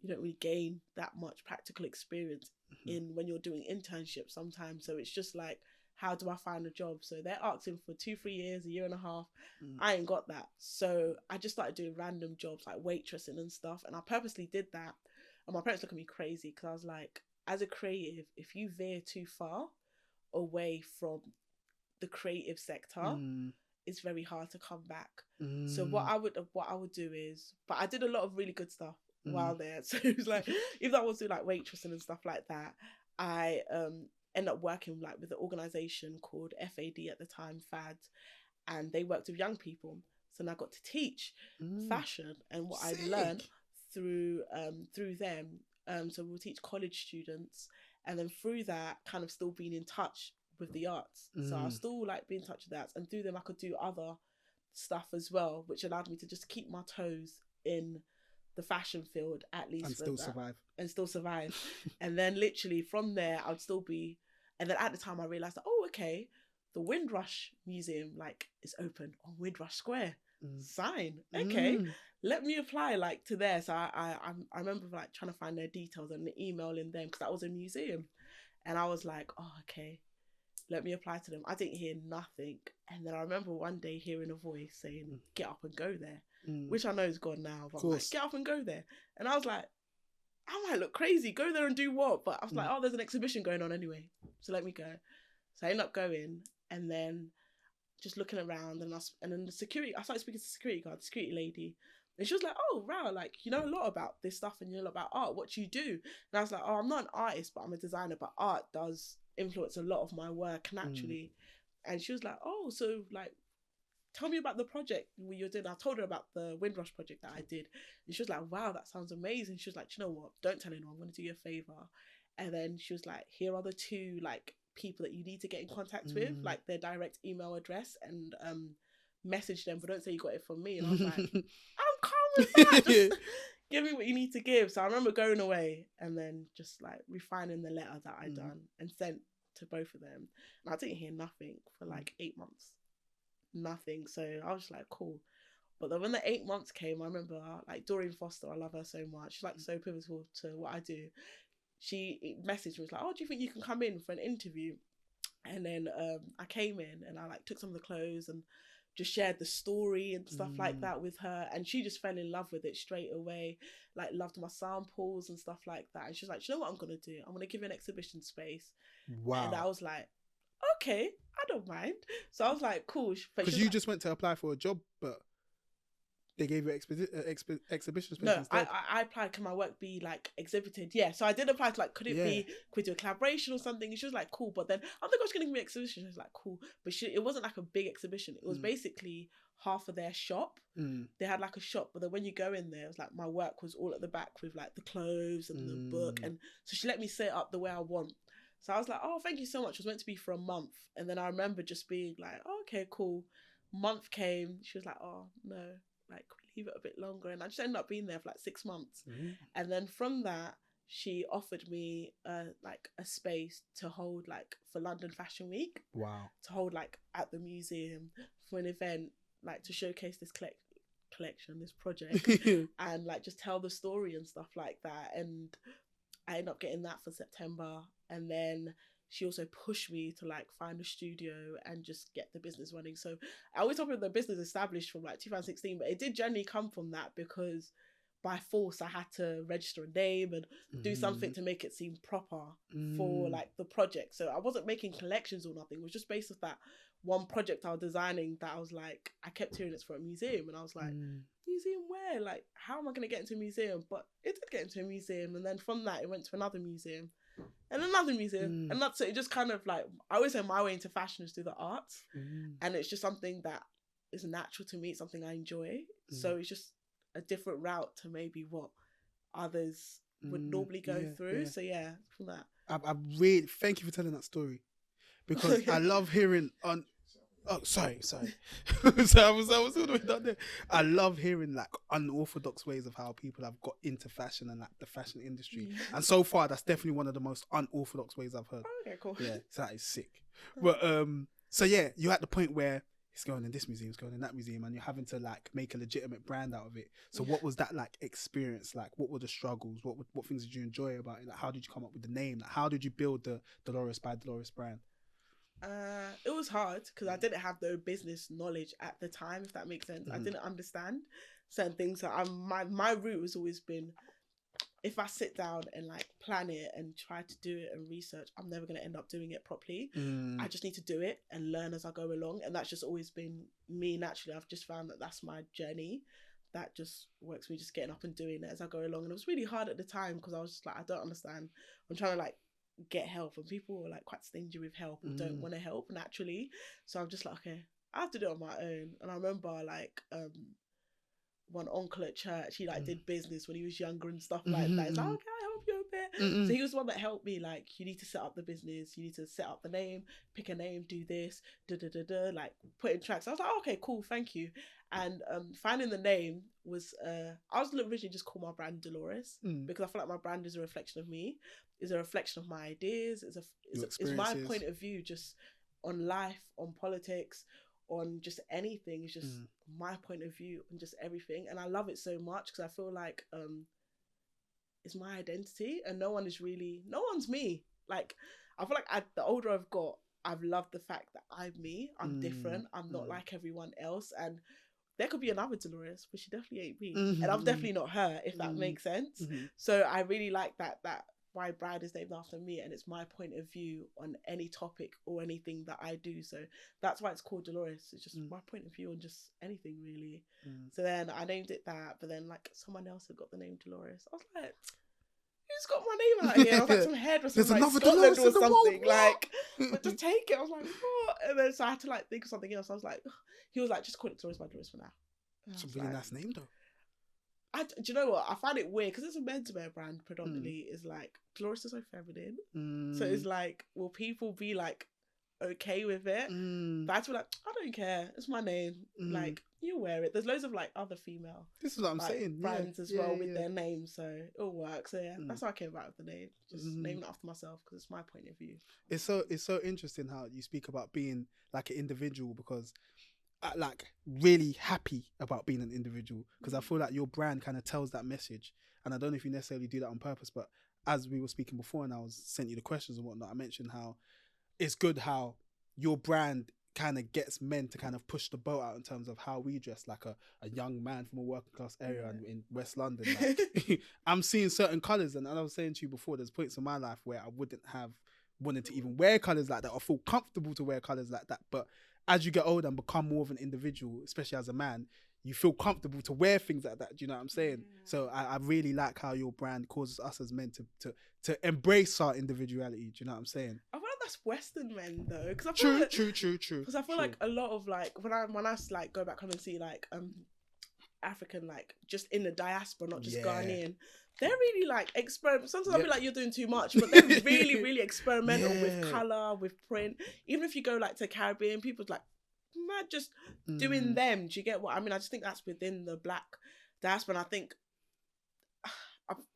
you don't really gain that much practical experience in when you're doing internships sometimes. So it's just like, how do I find a job? So they're asking for 2-3 years, a year and a half. I ain't got that. So I just started doing random jobs like waitressing and stuff. And I purposely did that. And my parents look at me crazy, because I was like, as a creative, if you veer too far away from the creative sector, it's very hard to come back. So what I would do is, but I did a lot of really good stuff while there. So it was like, even though I was doing like waitressing and stuff like that, I ended up working like with an organisation called FAD at the time, FAD, and they worked with young people. So then I got to teach fashion and what I learned through them. So we'll teach college students And then through that, kind of still being in touch with the arts. So I was still like being in touch with that, and through them I could do other stuff as well, which allowed me to just keep my toes in the fashion field, at least, and still survive. And then literally from there I would still be, and then at the time I realized that, oh, okay, the Windrush Museum like is open on Windrush Square. Sign. Okay, let me apply like to there. So I remember like trying to find their details and emailing them, because that was a museum, and I was like, oh, okay, let me apply to them. I didn't hear nothing, and then I remember one day hearing a voice saying, get up and go there, which I know is gone now, but I'm like, get up and go there. And I was like, I might look crazy, go there and do what? But I was like, oh, there's an exhibition going on anyway, so let me go. So I ended up going, and then just looking around, and then I started speaking to the security guard, the security lady, and she was like, oh, wow, like, you know a lot about this stuff, and you know a lot about art, what do you do? And I was like, oh, I'm not an artist, but I'm a designer, but art does influence a lot of my work naturally. And she was like, oh, so like, tell me about the project you're doing. I told her about the Windrush project that I did, and she was like, wow, that sounds amazing. She was like, you know what, don't tell anyone, I'm going to do you a favor. And then she was like, here are the two like people that you need to get in contact with, like their direct email address, and message them, but don't say you got it from me. And I was like, I'm calm with that. Just give me what you need to give. So I remember going away and then just like refining the letter that I'd done and sent to both of them. And I didn't hear nothing for like 8 months. Nothing. So I was just like, cool. But then when the 8 months came, I remember like Doreen Foster, I love her so much. She's like so pivotal to what I do. She messaged me, was like, oh, do you think you can come in for an interview? And then I came in and I like took some of the clothes and just shared the story and stuff like that with her, and she just fell in love with it straight away, like loved my samples and stuff like that. And she was like, you know what I'm gonna do, I'm gonna give you an exhibition space. Wow. And I was like, okay, I don't mind. So I was like, cool. Because you just went to apply for a job, but they gave you exhibition space instead. I applied, can my work be like exhibited? Yeah, so I did apply to like, could we do a collaboration or something? And she was like, cool. But then I think I was going to give me an exhibition. She was like, cool. But it wasn't like a big exhibition. It was basically half of their shop. They had like a shop, but then when you go in there, it was like my work was all at the back with like the clothes and the book. And so she let me set it up the way I want. So I was like, oh, thank you so much. It was meant to be for a month. And then I remember just being like, oh, okay, cool. Month came. She was like, oh, no, like, leave it a bit longer. And I just ended up being there for like 6 months. And then from that, she offered me like a space to hold like for London Fashion Week. Wow. To hold like at the museum for an event, like to showcase this collection, this project, and like just tell the story and stuff like that. And I ended up getting that for September. And then she also pushed me to like find a studio and just get the business running. So I always talk about the business established from like 2016, but it did generally come from that, because by force I had to register a name and do something to make it seem proper for like the project. So I wasn't making collections or nothing. It was just based off that one project I was designing that I was like, I kept hearing it's for a museum, and I was like, museum where? Like, how am I going to get into a museum? But it did get into a museum, and then from that it went to another museum and another museum, and that's it. It just kind of like, I always say my way into fashion is through the arts, and it's just something that is natural to me. It's something I enjoy. So it's just a different route to maybe what others would normally go through. So yeah, from that. I really thank you for telling that story, because I love hearing on. Oh, sorry. So I was all the way down there. I love hearing like unorthodox ways of how people have got into fashion and like the fashion industry. And so far, that's definitely one of the most unorthodox ways I've heard. Okay, cool. Yeah, so that is sick. But so yeah, you're at the point where it's going in this museum, it's going in that museum, and you're having to like make a legitimate brand out of it. So what was that like experience like? What were the struggles? What things did you enjoy about it? Like, how did you come up with the name? Like, how did you build the Delores by Delores brand? It was hard because I didn't have the business knowledge at the time, if that makes sense. I didn't understand certain things. So my route has always been, if I sit down and like plan it and try to do it and research, I'm never going to end up doing it properly. I just need to do it and learn as I go along. And that's just always been me naturally. I've just found that that's my journey. That just works, me just getting up and doing it as I go along. And it was really hard at the time because I was just like, I don't understand. I'm trying to like get help, and people were like quite stingy with help and don't want to help naturally. So I'm just like, okay, I have to do it on my own. And I remember like one uncle at church. He like did business when he was younger and stuff like that. He's like, "Oh, can I help you a bit?" So he was the one that helped me. Like, you need to set up the business, you need to set up the name, pick a name, do this, like put in tracks. I was like, oh, okay, cool, thank you. And finding the name was I was originally just call my brand Delores because I feel like my brand is a reflection of me, is a reflection of my ideas, is my point of view just on life, on politics, on just anything. It's just my point of view on just everything, and I love it so much because I feel like it's my identity, and no one's me. Like, I feel like the older I've got, I've loved the fact that I'm me. I'm different. I'm not like everyone else, and there could be another Delores, but she definitely ain't me, and I'm definitely not her, if that makes sense. So I really like that my brand is named after me, and it's my point of view on any topic or anything that I do. So that's why it's called Delores. It's just my point of view on just anything, really. So then I named it that, but then like someone else had got the name Delores. I was like, who's got my name out here? I was like, some hairdresser from like Scotland or something. Like, but just take it. I was like, what? And then so I had to like think of something else. I was like, he was like, just call it Delores By Delores for now. It's a really nice name though. Do you know what? I find it weird because it's a menswear brand predominantly. Is like, Delores is so feminine. So it's like, will people be like okay with it? But I had to be like, I don't care. It's my name. Like, you wear it. There's loads of like other female. This is what I'm saying. Brands as well with their names, so it'll work. So yeah, that's how I came about with the name. Just naming it after myself because it's my point of view. It's so interesting how you speak about being like an individual, because like really happy about being an individual, because I feel like your brand kind of tells that message, and I don't know if you necessarily do that on purpose, but as we were speaking before and I was sent you the questions and whatnot, I mentioned how it's good how your brand kind of gets men to kind of push the boat out in terms of how we dress, like a young man from a working class area in West London. Like, I'm seeing certain colours, and I was saying to you before, there's points in my life where I wouldn't have wanted to even wear colours like that or feel comfortable to wear colours like that, but as you get older and become more of an individual, especially as a man, you feel comfortable to wear things like that. Do you know what I'm saying? So I really like how your brand causes us as men to embrace our individuality. Do you know what I'm saying? I feel like that's Western men though, because true. Because I feel like a lot of like when I like go back home and see like African, like just in the diaspora, not just Ghanaian. They're really like experiment. Sometimes I feel like you're doing too much, but they're really, really experimental with color, with print. Even if you go like to Caribbean, people's like, man, just doing them. Do you get what I mean? I just think that's within the black diaspora. And I think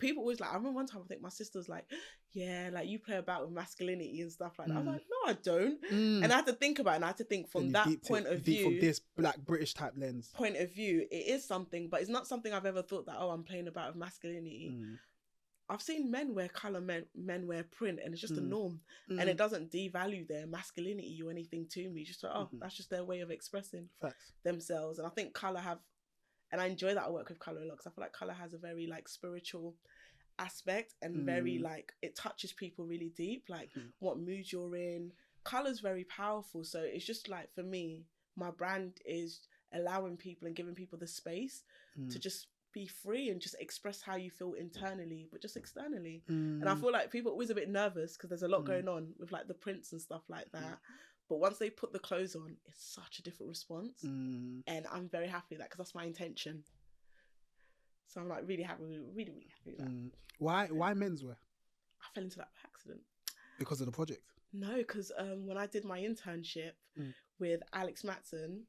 people always like, I remember one time I think my sister's like, yeah, like you play about with masculinity and stuff like that. I was like, no, I don't. And I had to think about it, and I had to think from that point of view, from this black British type lens point of view, it is something, but it's not something I've ever thought that, oh, I'm playing about with masculinity. I've seen men wear colour, men wear print, and it's just a norm. And it doesn't devalue their masculinity or anything to me. Just like, oh, that's just their way of expressing themselves. And I think colour and I enjoy that I work with colour a lot, because I feel like colour has a very like spiritual aspect, and very like it touches people really deep, like what mood you're in. Colour's very powerful. So it's just like, for me, my brand is allowing people and giving people the space to just be free and just express how you feel internally, but just externally. And I feel like people are always a bit nervous because there's a lot going on with like the prints and stuff like that. But once they put the clothes on, it's such a different response. And I'm very happy with that, because that's my intention. So I'm like really happy, really happy with that. Why menswear? I fell into that by accident. Because of the project? No, because when I did my internship with Alex Matson,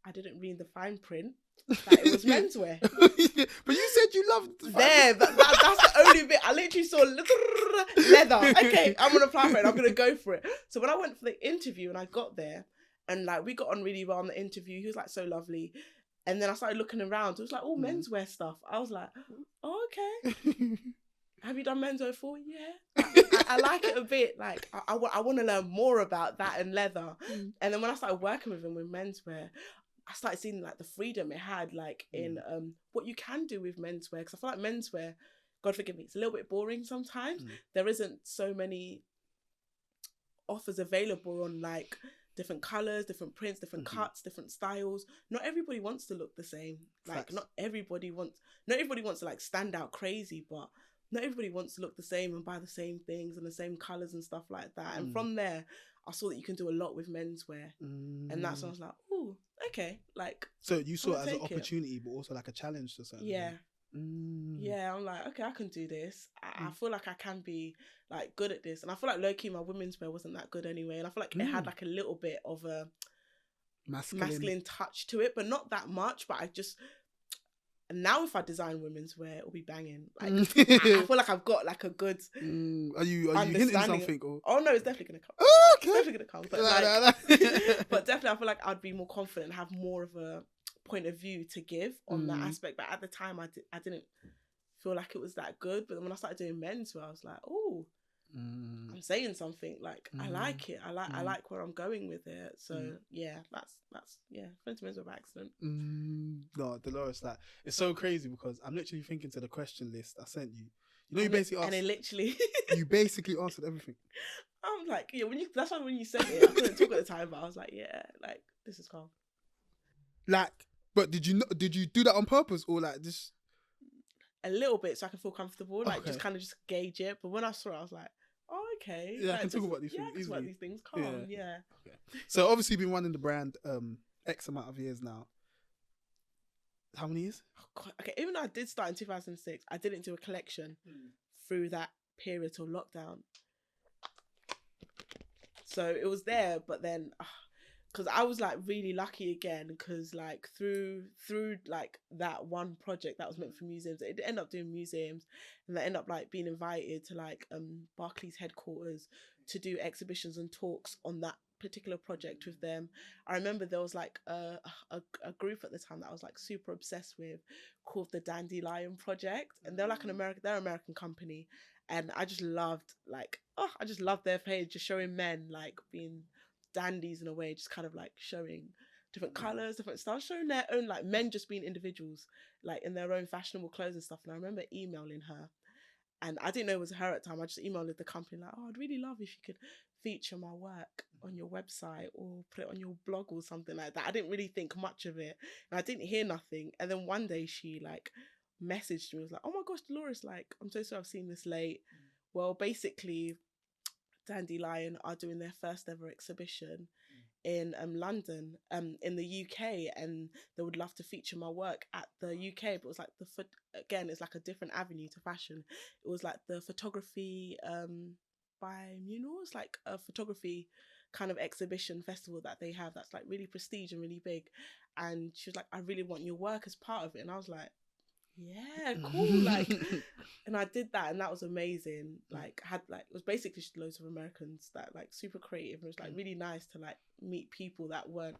I didn't read the fine print that it was menswear. But you said you loved that's the only bit. I literally saw leather. Okay, I'm gonna apply for it. I'm gonna go for it. So when I went for the interview and I got there, and like we got on really well on the interview, he was like so lovely. And then I started looking around. It was like all menswear stuff. I was like, oh, okay. Have you done menswear before? Yeah. I like it a bit. Like I want to learn more about that and leather. And then when I started working with him with menswear, I started seeing like the freedom it had, like in what you can do with menswear. Because I feel like menswear, God forgive me, it's a little bit boring sometimes. There isn't so many offers available on like different colours, different prints, different cuts, different styles. Not everybody wants to look the same. Like not everybody wants to like stand out crazy, but not everybody wants to look the same and buy the same things and the same colours and stuff like that. And from there, I saw that you can do a lot with menswear. And that's when I was like, ooh, okay, like. So you saw I'm it gonna as an take it. opportunity, but also like a challenge to something. Yeah. Mm. Yeah, I'm like, okay, I can do this. I feel like I can be like good at this, and I feel like low key my women's wear wasn't that good anyway, and I feel like it had like a little bit of a masculine touch to it, but not that much. But I just now if I design women's wear, it'll be banging. Like I feel like I've got like a good. Are you hinting something? Or? Oh no, it's definitely gonna come. Oh, okay. It's definitely gonna come. But but definitely, I feel like I'd be more confident, have more of a point of view to give on that aspect. But at the time, I didn't feel like it was that good. But then when I started doing menswear, I was like, oh, I'm saying something. Like I like it. I like where I'm going with it. So yeah, that's friends menswear by accident. No, Delores, like it's so crazy because I'm literally thinking to the question list I sent you. You know, you basically asked, and it literally you basically answered everything. I'm like, yeah. That's why when you said it, I couldn't talk at the time, but I was like, yeah, like this is calm. Like, but did you do that on purpose or like just a little bit so I can feel comfortable, like just kind of just gauge it? But when I saw it, I was like, oh, okay. Yeah, like, I can talk about these things easily. About these things, calm, yeah. Okay. So obviously you've been running the brand X amount of years now. How many years? Oh, God. Okay, even though I did start in 2006, I didn't do a collection through that period till lockdown. So it was there, but then because I was like really lucky again, because like through like that one project that was meant for museums, it ended up doing museums, and I ended up like being invited to like Barclays headquarters to do exhibitions and talks on that particular project with them. I remember there was like a group at the time that I was like super obsessed with called the Dandelion Project, and they're like an American company, and I just loved their page, just showing men like being dandies in a way, just kind of like showing different colours, different styles, showing their own, like men just being individuals like in their own fashionable clothes and stuff. And I remember emailing her, and I didn't know it was her at the time. I just emailed the company like, oh, I'd really love if you could feature my work on your website or put it on your blog or something like that. I didn't really think much of it, and I didn't hear nothing. And then one day she like messaged me, was like, oh my gosh, Delores, like I'm so sorry I've seen this late. Well, basically Dandelion are doing their first ever exhibition in London, in the UK, and they would love to feature my work at the UK. But it was like again, it's like a different avenue to fashion. It was like the photography biennial. It's like a photography kind of exhibition festival that they have that's like really prestige and really big. And she was like, I really want your work as part of it. And I was like, yeah, cool. Like, and I did that, and that was amazing. Like, it was basically just loads of Americans that like super creative. It was like really nice to like meet people that weren't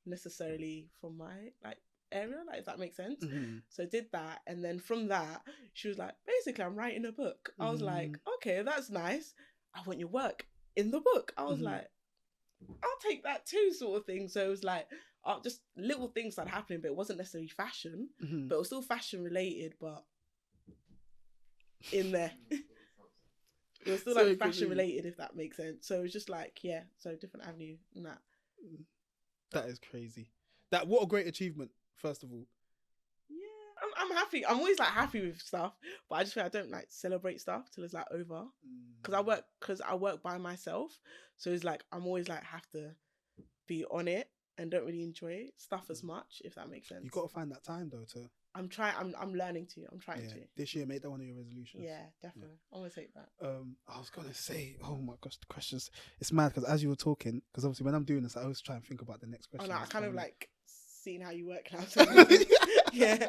necessarily from my like area, like, if that makes sense. So I did that, and then from that she was like, basically I'm writing a book. I was like, okay, that's nice. I want your work in the book. I was like, I'll take that too, sort of thing. So it was like just little things that happening, but it wasn't necessarily fashion, but it was still fashion related, but in there. It was still like fashion related, if that makes sense. So it was just like, yeah, so different avenue and that. That is crazy. What a great achievement, first of all. Yeah, I'm happy. I'm always like happy with stuff, but I just feel I don't like celebrate stuff till it's like over. Because I work by myself, so it's like I'm always like have to be on it and don't really enjoy stuff as much, if that makes sense. You got to find that time though to. I'm learning to. I'm trying to. This year, make that one of your resolutions. Yeah, definitely. Yeah. I want to take that. I was gonna say, oh my gosh, the questions. It's mad because as you were talking, because obviously when I'm doing this, I always try and think about the next question. Oh no, I kind of like seeing how you work now. Yeah.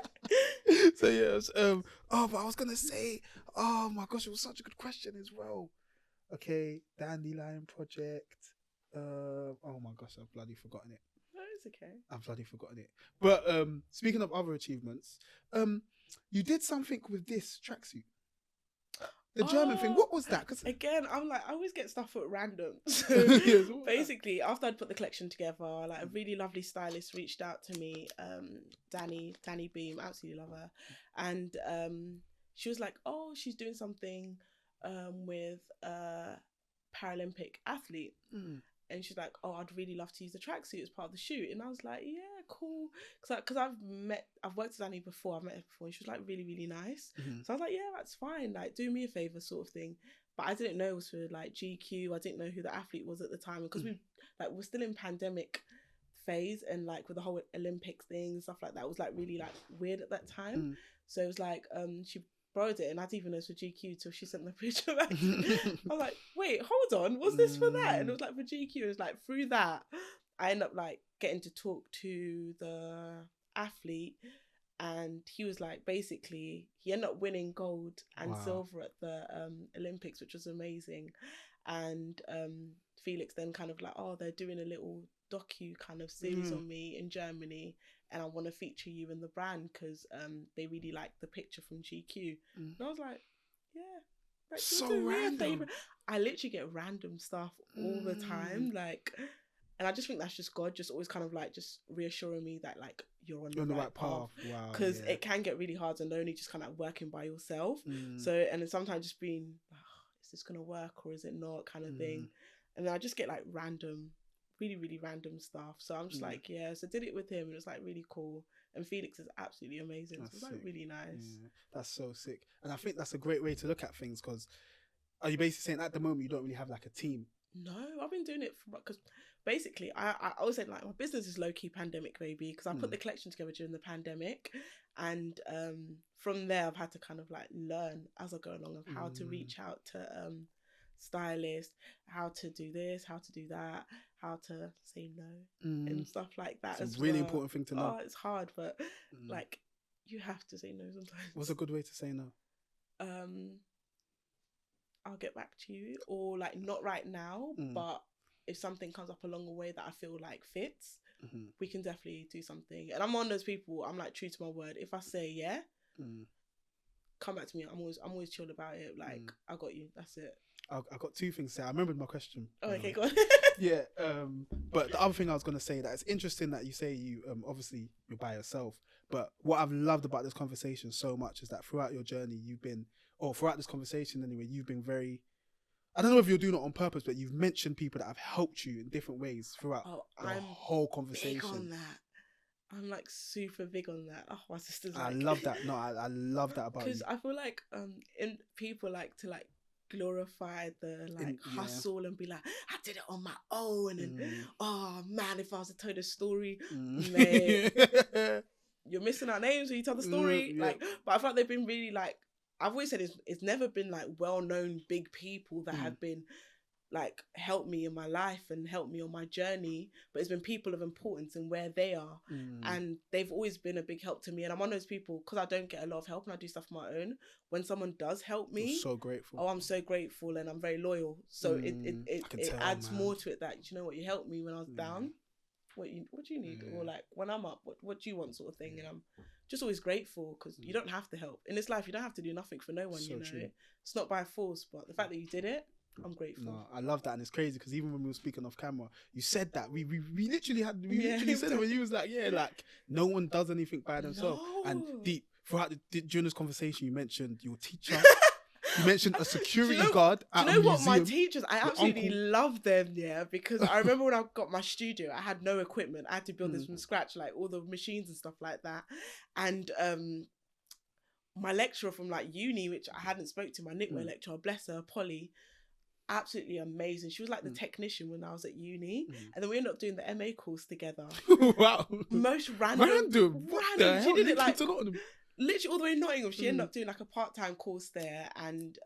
So yes. But I was gonna say, oh my gosh, it was such a good question as well. Okay, Dandelion Project. Oh my gosh, I've bloody forgotten it. No, it's okay. I've bloody forgotten it. But speaking of other achievements, you did something with this tracksuit. The German thing. What was that? 'Cause again, I'm like, I always get stuff at random. So basically, after I'd put the collection together, like a really lovely stylist reached out to me, Danny Beam, absolutely love her, and she was like, oh, she's doing something with a Paralympic athlete. And she's like, oh, I'd really love to use the tracksuit as part of the shoot. And I was like, yeah, cool. Because I've worked with Danny before. I've met her before. And she was like really, really nice. So I was like, yeah, that's fine. Like, do me a favour, sort of thing. But I didn't know it was for like GQ. I didn't know who the athlete was at the time. Because we're still in pandemic phase, and like with the whole Olympics thing and stuff like that, it was like really like weird at that time. So it was like she borrowed it, and I didn't even know it was for GQ till she sent the picture back. I was like, wait, hold on, was this for that? And it was like for GQ. It was like through that I ended up like getting to talk to the athlete, and he was like, basically he ended up winning gold and silver at the Olympics, which was amazing. And Felix then kind of like, oh, they're doing a little docu kind of series on me in Germany, and I want to feature you in the brand because they really like the picture from GQ. And I was like, yeah, like, so random. I literally get random stuff all the time, like, and I just think that's just God just always kind of like just reassuring me that like you're on the right path. Wow, because it can get really hard and lonely just kind of working by yourself. So, and then sometimes just being, is this gonna work or is it not, kind of thing. And then I just get like random, really, really random stuff. So I'm just like, yeah. So I did it with him, and it was like really cool. And Felix is absolutely amazing. So it was like really nice. Yeah, that's so sick. And I think that's a great way to look at things, because are you basically saying at the moment you don't really have like a team? No, I've been doing it because basically I always say like my business is low-key pandemic baby, because I put the collection together during the pandemic, and from there I've had to kind of like learn as I go along of how to reach out to stylists, how to do this, how to do that, how to say no and stuff like that. It's a really important thing to know. Oh, it's hard, but like you have to say no sometimes. What's a good way to say no? I'll get back to you, or like not right now, but if something comes up along the way that I feel like fits, we can definitely do something. And I'm one of those people, I'm like true to my word. If I say yeah, come back to me. I'm always chill about it. Like I got you. That's it. I got two things to say. I remembered my question. Oh, okay, go on. Yeah, but the other thing I was going to say, that it's interesting that you say you obviously you're by yourself, but what I've loved about this conversation so much is that throughout your journey you've been, or throughout this conversation anyway, you've been very, I don't know if you're doing it on purpose, but you've mentioned people that have helped you in different ways throughout the whole conversation. Big on that. I'm like super big on that. Oh, my sister's like... I love that. No, I love that about you. Because I feel like in people like to like glorify the like hustle and be like, I did it on my own, and oh man, if I was to tell the story, mate, you're missing out names when you tell the story. Like, but I feel like they've been really like, I've always said it's never been like well-known big people that have been like helped me in my life and helped me on my journey, but it's been people of importance and where they are, and they've always been a big help to me. And I'm one of those people, because I don't get a lot of help and I do stuff on my own, when someone does help me, you're so grateful. Oh, I'm so grateful, and I'm very loyal, so it adds more to it, that you know what, you helped me when I was down, what do you need, or like when I'm up, what do you want, sort of thing. And I'm just always grateful, because you don't have to help in this life. You don't have to do nothing for no one. So you know, true. It's not by force, but the fact that you did it, I'm grateful. No, I love that, and it's crazy because even when we were speaking off camera, you said that we literally had literally said it when you was like, yeah, like no one does anything by themselves. No. And throughout during this conversation, you mentioned your teacher. You mentioned a security guard at a museum. What, my teachers, I absolutely love them, because I remember when I got my studio, I had no equipment. I had to build this from scratch, like all the machines and stuff like that. And my lecturer from like uni, which I hadn't spoke to, my knitwear lecturer, bless her, Polly, absolutely amazing. She was like the technician when I was at uni, and then we ended up doing the MA course together. Wow. Most random. What the hell? She did it like literally all the way in Nottingham. She ended up doing like a part-time course there, and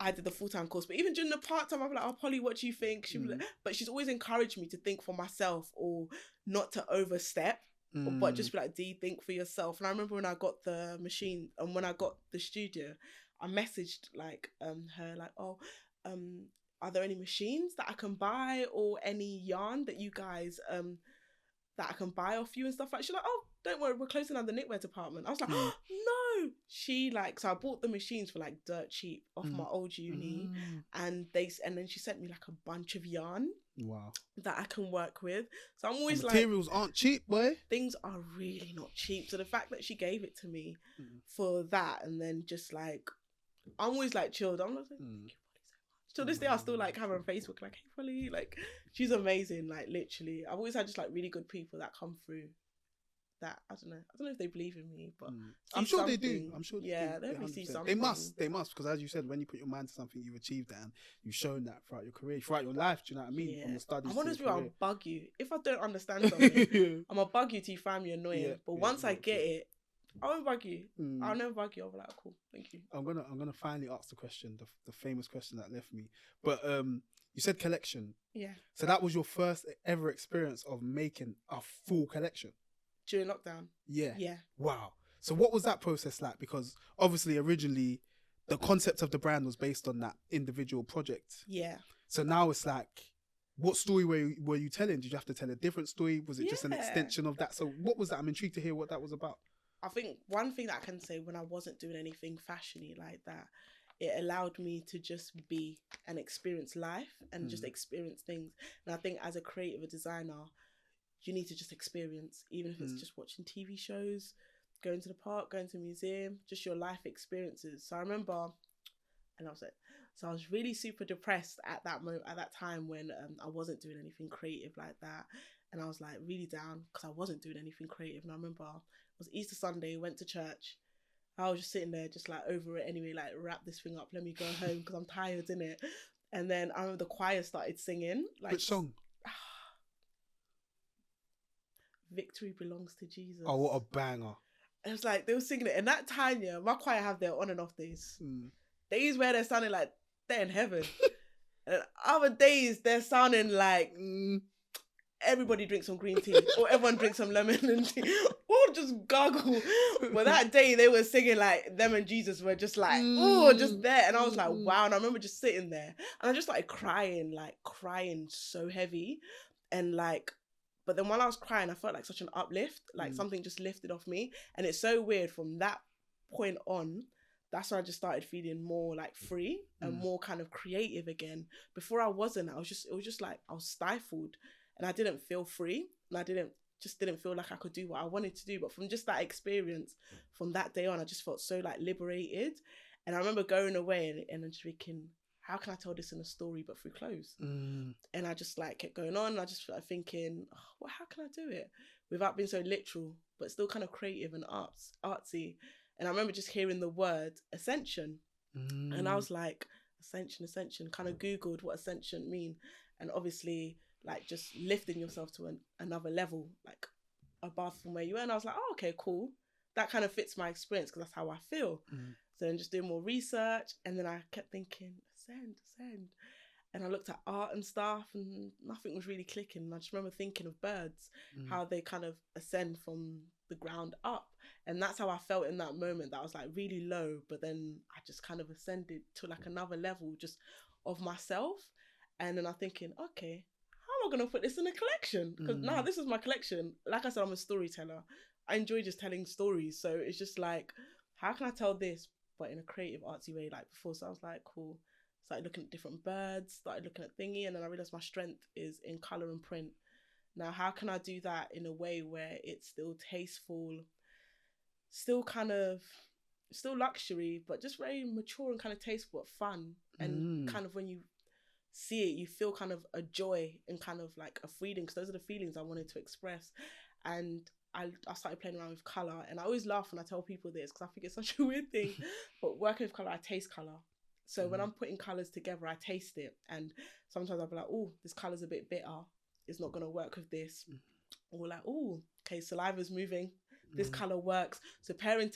I did the full-time course. But even during the part-time, I'm like, oh, Polly, what do you think? She was like, but she's always encouraged me to think for myself, or not to overstep, but just be like, do you think for yourself? And I remember when I got the machine and when I got the studio, I messaged like her like, oh, are there any machines that I can buy, or any yarn that you guys that I can buy off you and stuff like. She's like, oh, don't worry, we're closing down the knitwear department. I was like, oh, no. She like, so I bought the machines for like dirt cheap off my old uni, and then she sent me like a bunch of yarn. Wow. That I can work with. So I'm always like, materials aren't cheap, boy. Things are really not cheap. So the fact that she gave it to me for that, and then just like, I'm always like chilled. I'm like, thank you, Polly, so much. To this day, I still like have her on Facebook, like, hey, Polly, like, she's amazing. Like, literally, I've always had just like really good people that come through that. I don't know if they believe in me, but I'm sure they do. I'm sure they do. Let me see something. They must, because as you said, when you put your mind to something, you've achieved that, and you've shown that throughout your career, throughout your life. Do you know what I mean? From the studies. I'm honest with you, I'll bug you if I don't understand something. I'm gonna bug you till you find me annoying. But once I get it, I won't bug you. I'll never bug you. I'll be like, cool, thank you. I'm gonna finally ask the question, the famous question that left me. But you said collection. Yeah. So that was your first ever experience of making a full collection during lockdown. Yeah. Yeah. Wow. So what was that process like? Because obviously originally the concept of the brand was based on that individual project. Yeah. So now it's like, what story were you telling? Did you have to tell a different story? Was it just an extension of that? So what was that? I'm intrigued to hear what that was about. I think one thing that I can say, when I wasn't doing anything fashiony like that, it allowed me to just be and experience life and just experience things. And I think as a creative, a designer, you need to just experience, even if it's just watching TV shows, going to the park, going to a museum, just your life experiences. So I remember, and I was really super depressed at that moment, at that time when I wasn't doing anything creative like that. And I was like really down because I wasn't doing anything creative. And I remember it was Easter Sunday, went to church. I was just sitting there, just like over it anyway, like wrap this thing up, let me go home because I'm tired, innit? And then I remember the choir started singing. Like, which song? Victory Belongs to Jesus. Oh, what a banger. It was like, they were singing it. And that time, yeah, my choir have their on and off days. Days where they're sounding like they're in heaven. And other days, they're sounding like everybody drinks some green tea or everyone drinks some lemon and tea or just gargle. But that day, they were singing like them and Jesus were just like, oh, just there. And I was like, wow. And I remember just sitting there and I just started crying so heavy. And like, but then while I was crying, I felt like such an uplift, like something just lifted off me. And it's so weird, from that point on, that's when I just started feeling more like free and more kind of creative again. Before I wasn't, it was just like, I was stifled and I didn't feel free and I didn't feel like I could do what I wanted to do. But from just that experience, from that day on, I just felt so like liberated. And I remember going away and just thinking, how can I tell this in a story but through clothes? And I just like kept going on. I just started thinking, well, how can I do it without being so literal, but still kind of creative and artsy? And I remember just hearing the word ascension. And I was like, ascension, kind of Googled what ascension mean. And obviously, like just lifting yourself to another level, like above from where you were. And I was like, oh, okay, cool. That kind of fits my experience because that's how I feel. So then just doing more research. And then I kept thinking, ascend. And I looked at art and stuff and nothing was really clicking. And I just remember thinking of birds, how they kind of ascend from the ground up. And that's how I felt in that moment, that I was like really low, but then I just kind of ascended to like another level just of myself. And then I'm thinking, okay, how am I going to put this in a collection? Because now this is my collection. Like I said, I'm a storyteller. I enjoy just telling stories. So it's just like, how can I tell this, but in a creative, artsy way like before? So I was like, cool. Started looking at different birds, started looking at thingy, and then I realised my strength is in colour and print. Now, how can I do that in a way where it's still tasteful, still luxury, but just very mature and kind of tasteful, but fun. And kind of when you see it, you feel kind of a joy and kind of like a freedom, because those are the feelings I wanted to express. And I started playing around with colour, and I always laugh when I tell people this because I think it's such a weird thing, but working with colour, I taste colour. So when I'm putting colours together, I taste it. And sometimes I'll be like, oh, this colour's a bit bitter. It's not going to work with this. Or like, oh, okay, saliva's moving. This colour works. So pairing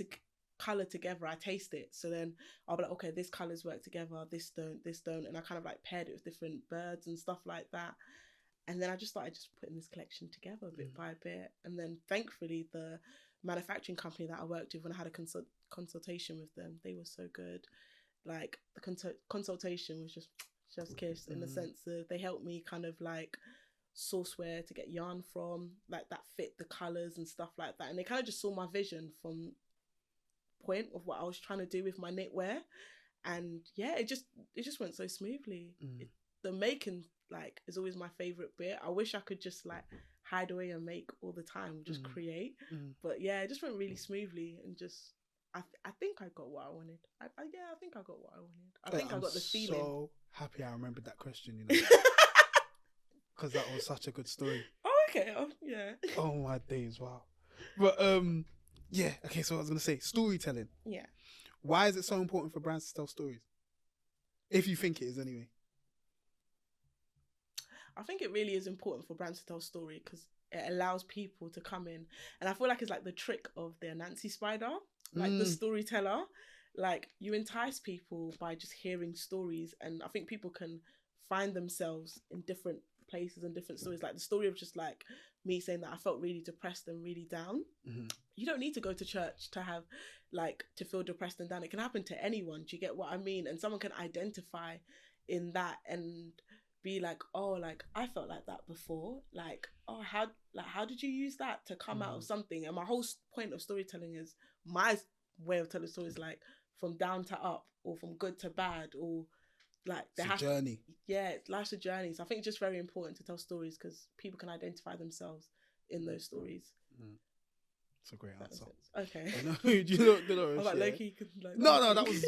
colour together, I taste it. So then I'll be like, okay, this colours work together. This don't. And I kind of like paired it with different birds and stuff like that. And then I just started just putting this collection together bit by bit. And then thankfully, the manufacturing company that I worked with, when I had a consultation with them, they were so good. Like the consultation was just kiss in the sense that they helped me kind of like source where to get yarn from, like that fit the colours and stuff like that. And they kind of just saw my vision from point of what I was trying to do with my knitwear. And yeah, it just went so smoothly. The making like is always my favourite bit. I wish I could just like hide away and make all the time, just create. But yeah, it just went really smoothly and just I think I got what I wanted. I think I got what I wanted. I think I got the feeling. I'm so happy I remembered that question, you know. Because that was such a good story. Oh, okay. Oh, yeah. Oh, my days. Wow. But yeah. Okay, so I was gonna say storytelling. Yeah. Why is it so important for brands to tell stories? If you think it is, anyway. I think it really is important for brands to tell story because it allows people to come in, and I feel like it's like the trick of the Nancy Spider, like the storyteller. Like you entice people by just hearing stories, and I think people can find themselves in different places and different stories. Like the story of just like me saying that I felt really depressed and really down. Mm-hmm. You don't need to go to church to have like to feel depressed and down. It can happen to anyone. Do you get what I mean? And someone can identify in that and be like, oh, like I felt like that before. Like, oh, how did you use that to come out of something? And my whole point of storytelling is my way of telling stories, like from down to up or from good to bad, or like it's a journey. Life's a journey. So I think it's just very important to tell stories because people can identify themselves in those stories. It's a great answer. Okay. Do you know Delores? Like Loki could like no, that was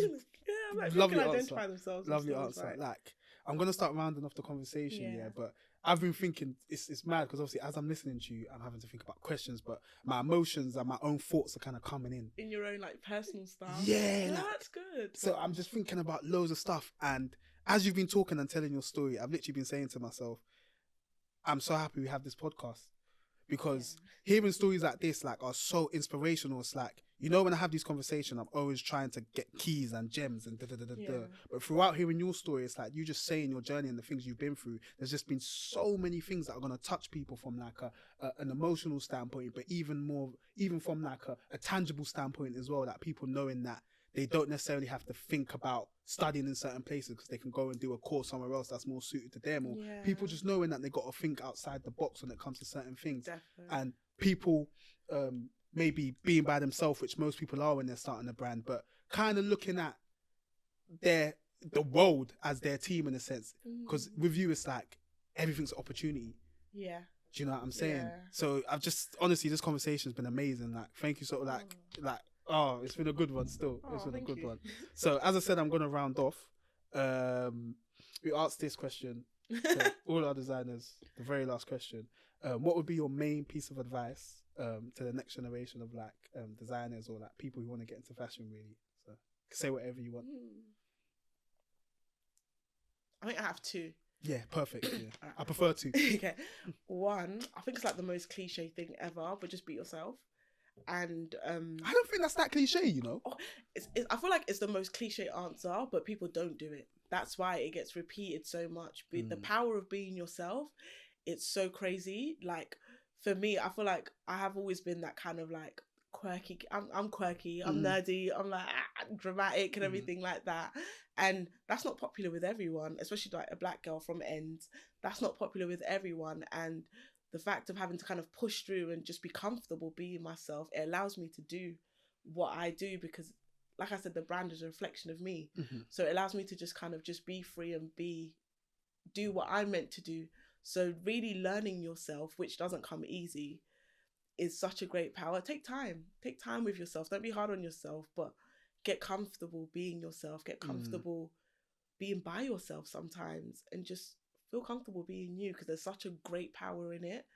like, lovely can answer. identify themselves. Lovely answer. Right? Like I'm gonna start rounding off the conversation, but I've been thinking it's mad because obviously as I'm listening to you, I'm having to think about questions, but my emotions and my own thoughts are kind of coming in your own like personal style. Yeah, like, that's good. So I'm just thinking about loads of stuff, and as you've been talking and telling your story, I've literally been saying to myself, I'm so happy we have this podcast. Because hearing stories like this like are so inspirational. It's like, you know, when I have these conversations, I'm always trying to get keys and gems and But throughout hearing your story, it's like you just saying your journey and the things you've been through. There's just been so many things that are going to touch people from like an emotional standpoint, but even from like a tangible standpoint as well. That people knowing that they don't necessarily have to think about studying in certain places because they can go and do a course somewhere else that's more suited to them, or people just knowing that they got to think outside the box when it comes to certain things. Definitely. And people maybe being by themselves, which most people are when they're starting a brand, but kind of looking at the world as their team in a sense, because with you it's like everything's an opportunity. Do you know what I'm saying? So I've just honestly, this conversation's been amazing. Like, thank you. So like oh, it's been a good one still. It's been a good one. So as I said, I'm going to round off. We asked this question to all our designers, the very last question. What would be your main piece of advice to the next generation of like designers or like people who want to get into fashion really? So say whatever you want. I think I have two. Yeah, perfect. Yeah. I prefer two. Okay. One, I think it's like the most cliche thing ever, but just be yourself. And I don't think that's that cliche, you know. I feel like it's the most cliche answer, but people don't do it. That's why it gets repeated so much. The power of being yourself, it's so crazy. Like for me, I feel like I have always been that kind of like quirky. I'm quirky. I'm nerdy. I'm like dramatic and everything like that. And that's not popular with everyone, especially like a black girl from ends. That's not popular with everyone. And the fact of having to kind of push through and just be comfortable being myself, it allows me to do what I do because, like I said, the brand is a reflection of me. So it allows me to just kind of just be free and do what I'm meant to do. So really learning yourself, which doesn't come easy, is such a great power. Take time with yourself. Don't be hard on yourself, but get comfortable being yourself. Get comfortable being by yourself sometimes, and just feel comfortable being you, because there's such a great power in it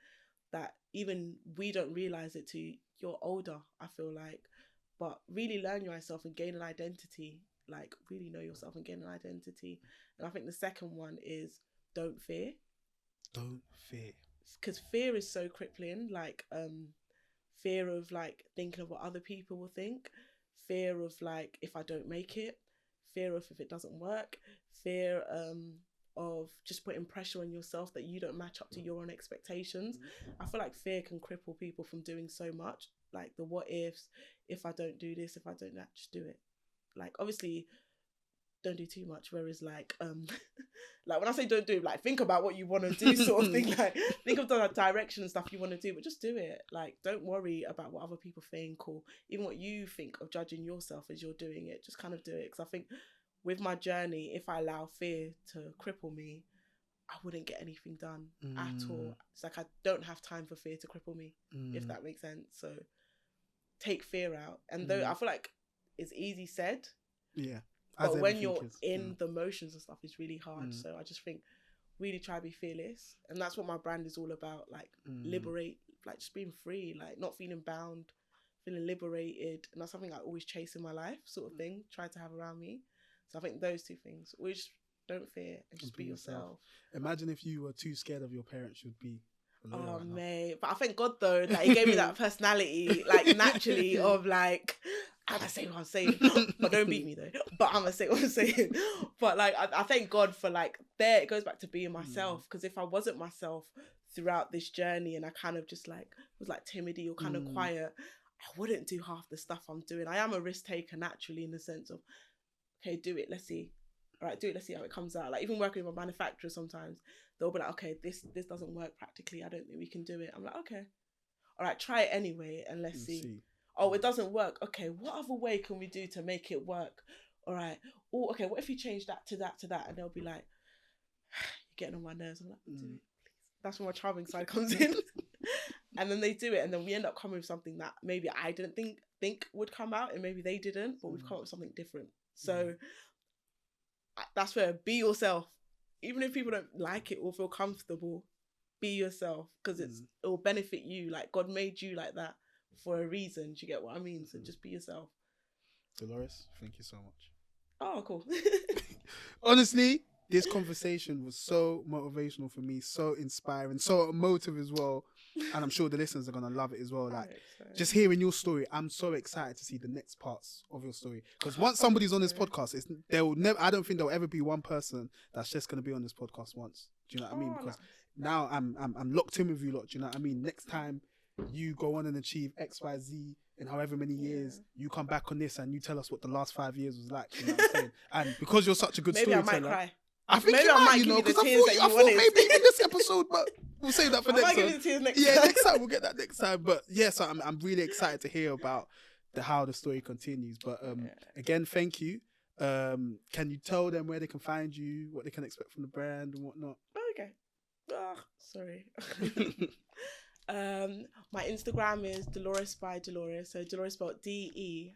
that even we don't realize it till you're older, I feel like. But really learn yourself and gain an identity, like really know yourself and gain an identity. And I think the second one is don't fear. Because fear is so crippling, like fear of like thinking of what other people will think, fear of like if I don't make it, fear of if it doesn't work, fear of just putting pressure on yourself that you don't match up to your own expectations. I feel like fear can cripple people from doing so much, like the what ifs, if I don't do this, if I don't that, just do it. Like obviously don't do too much, whereas like like when I say don't do, like think about what you want to do sort of thing, like think of the direction and stuff you want to do, but just do it. Like don't worry about what other people think or even what you think of judging yourself as you're doing it. Just kind of do it, because I think with my journey, if I allow fear to cripple me, I wouldn't get anything done at all. It's like I don't have time for fear to cripple me, if that makes sense. So take fear out. And though I feel like it's easy said, but when you're in the motions and stuff, it's really hard. So I just think really try to be fearless. And that's what my brand is all about, like liberate like just being free, like not feeling bound, feeling liberated. And that's something I always chase in my life, sort of thing, try to have around me. So I think those two things, always don't fear and just be yourself. Imagine if you were too scared of your parents, you'd be a lawyer right mate. But I thank God though, like he gave me that personality, like naturally of like, I'm gonna say what I'm saying, but don't beat me though. But I'm gonna say what I'm saying. But like, I thank God for like, there it goes back to being myself. Because if I wasn't myself throughout this journey and I kind of just like was like timidity or kind of quiet, I wouldn't do half the stuff I'm doing. I am a risk taker naturally in the sense of, okay, do it, let's see. All right, do it, let's see how it comes out. Like even working with my manufacturer, sometimes they'll be like, okay, this doesn't work practically. I don't think we can do it. I'm like, okay, all right, try it anyway and let's see. Oh, it doesn't work. Okay, what other way can we do to make it work? All right. Oh, okay, what if you change that to that to that? And they'll be like, you're getting on my nerves. I'm like, do it, please. That's where my charming side comes in. And then they do it, and then we end up coming with something that maybe I didn't think would come out, and maybe they didn't, but we've come up with something different. So that's where be yourself. Even if people don't like it or feel comfortable, be yourself, because it will benefit you. Like God made you like that for a reason. Do you get what I mean? So just be yourself. Dolores, thank you so much. Oh, cool. Honestly, this conversation was so motivational for me, so inspiring, so emotive as well. And I'm sure the listeners are going to love it as well. Like, just hearing your story, I'm so excited to see the next parts of your story. Because once somebody's on this podcast, I don't think there'll ever be one person that's just going to be on this podcast once. Do you know what I mean? Because now I'm locked in with you lot. Do you know what I mean? Next time you go on and achieve X, Y, Z in however many years, you come back on this and you tell us what the last 5 years was like. You know what I'm saying? And because you're such a good storyteller, maybe I might cry. I think maybe I might give you the tears that you wanted. Maybe in this episode, but we'll save that for next time. Next time we'll get that next time. But yes, I'm really excited to hear about how the story continues. But again, thank you. Can you tell them where they can find you, what they can expect from the brand and whatnot? Okay. Sorry. My Instagram is Delores by Delores. So Delores spelled DELORES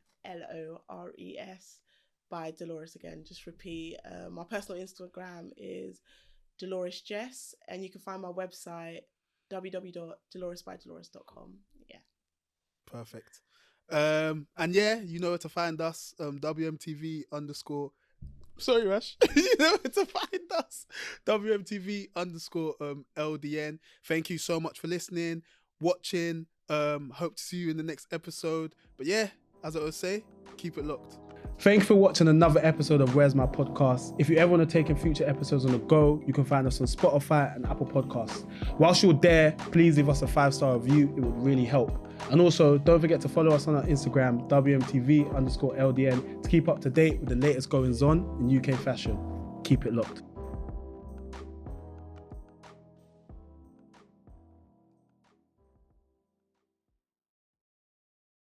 by Delores again. Just repeat. My personal Instagram is Delores Jess, and you can find my website www.deloresbydelores.com. Yeah. Perfect. And yeah, you know where to find us. WMTV_. Sorry, Rash. You know where to find us. WMTV_LDN. Thank you so much for listening, watching. Hope to see you in the next episode. But yeah, as I always say, keep it locked. Thanks for watching another episode of Where's My Podcast. If you ever want to take in future episodes on the go, you can find us on Spotify and Apple Podcasts. Whilst you're there, please leave us a 5-star review. It would really help. And also, don't forget to follow us on our Instagram, WMTV_LDN, to keep up to date with the latest goings on in UK fashion. Keep it locked.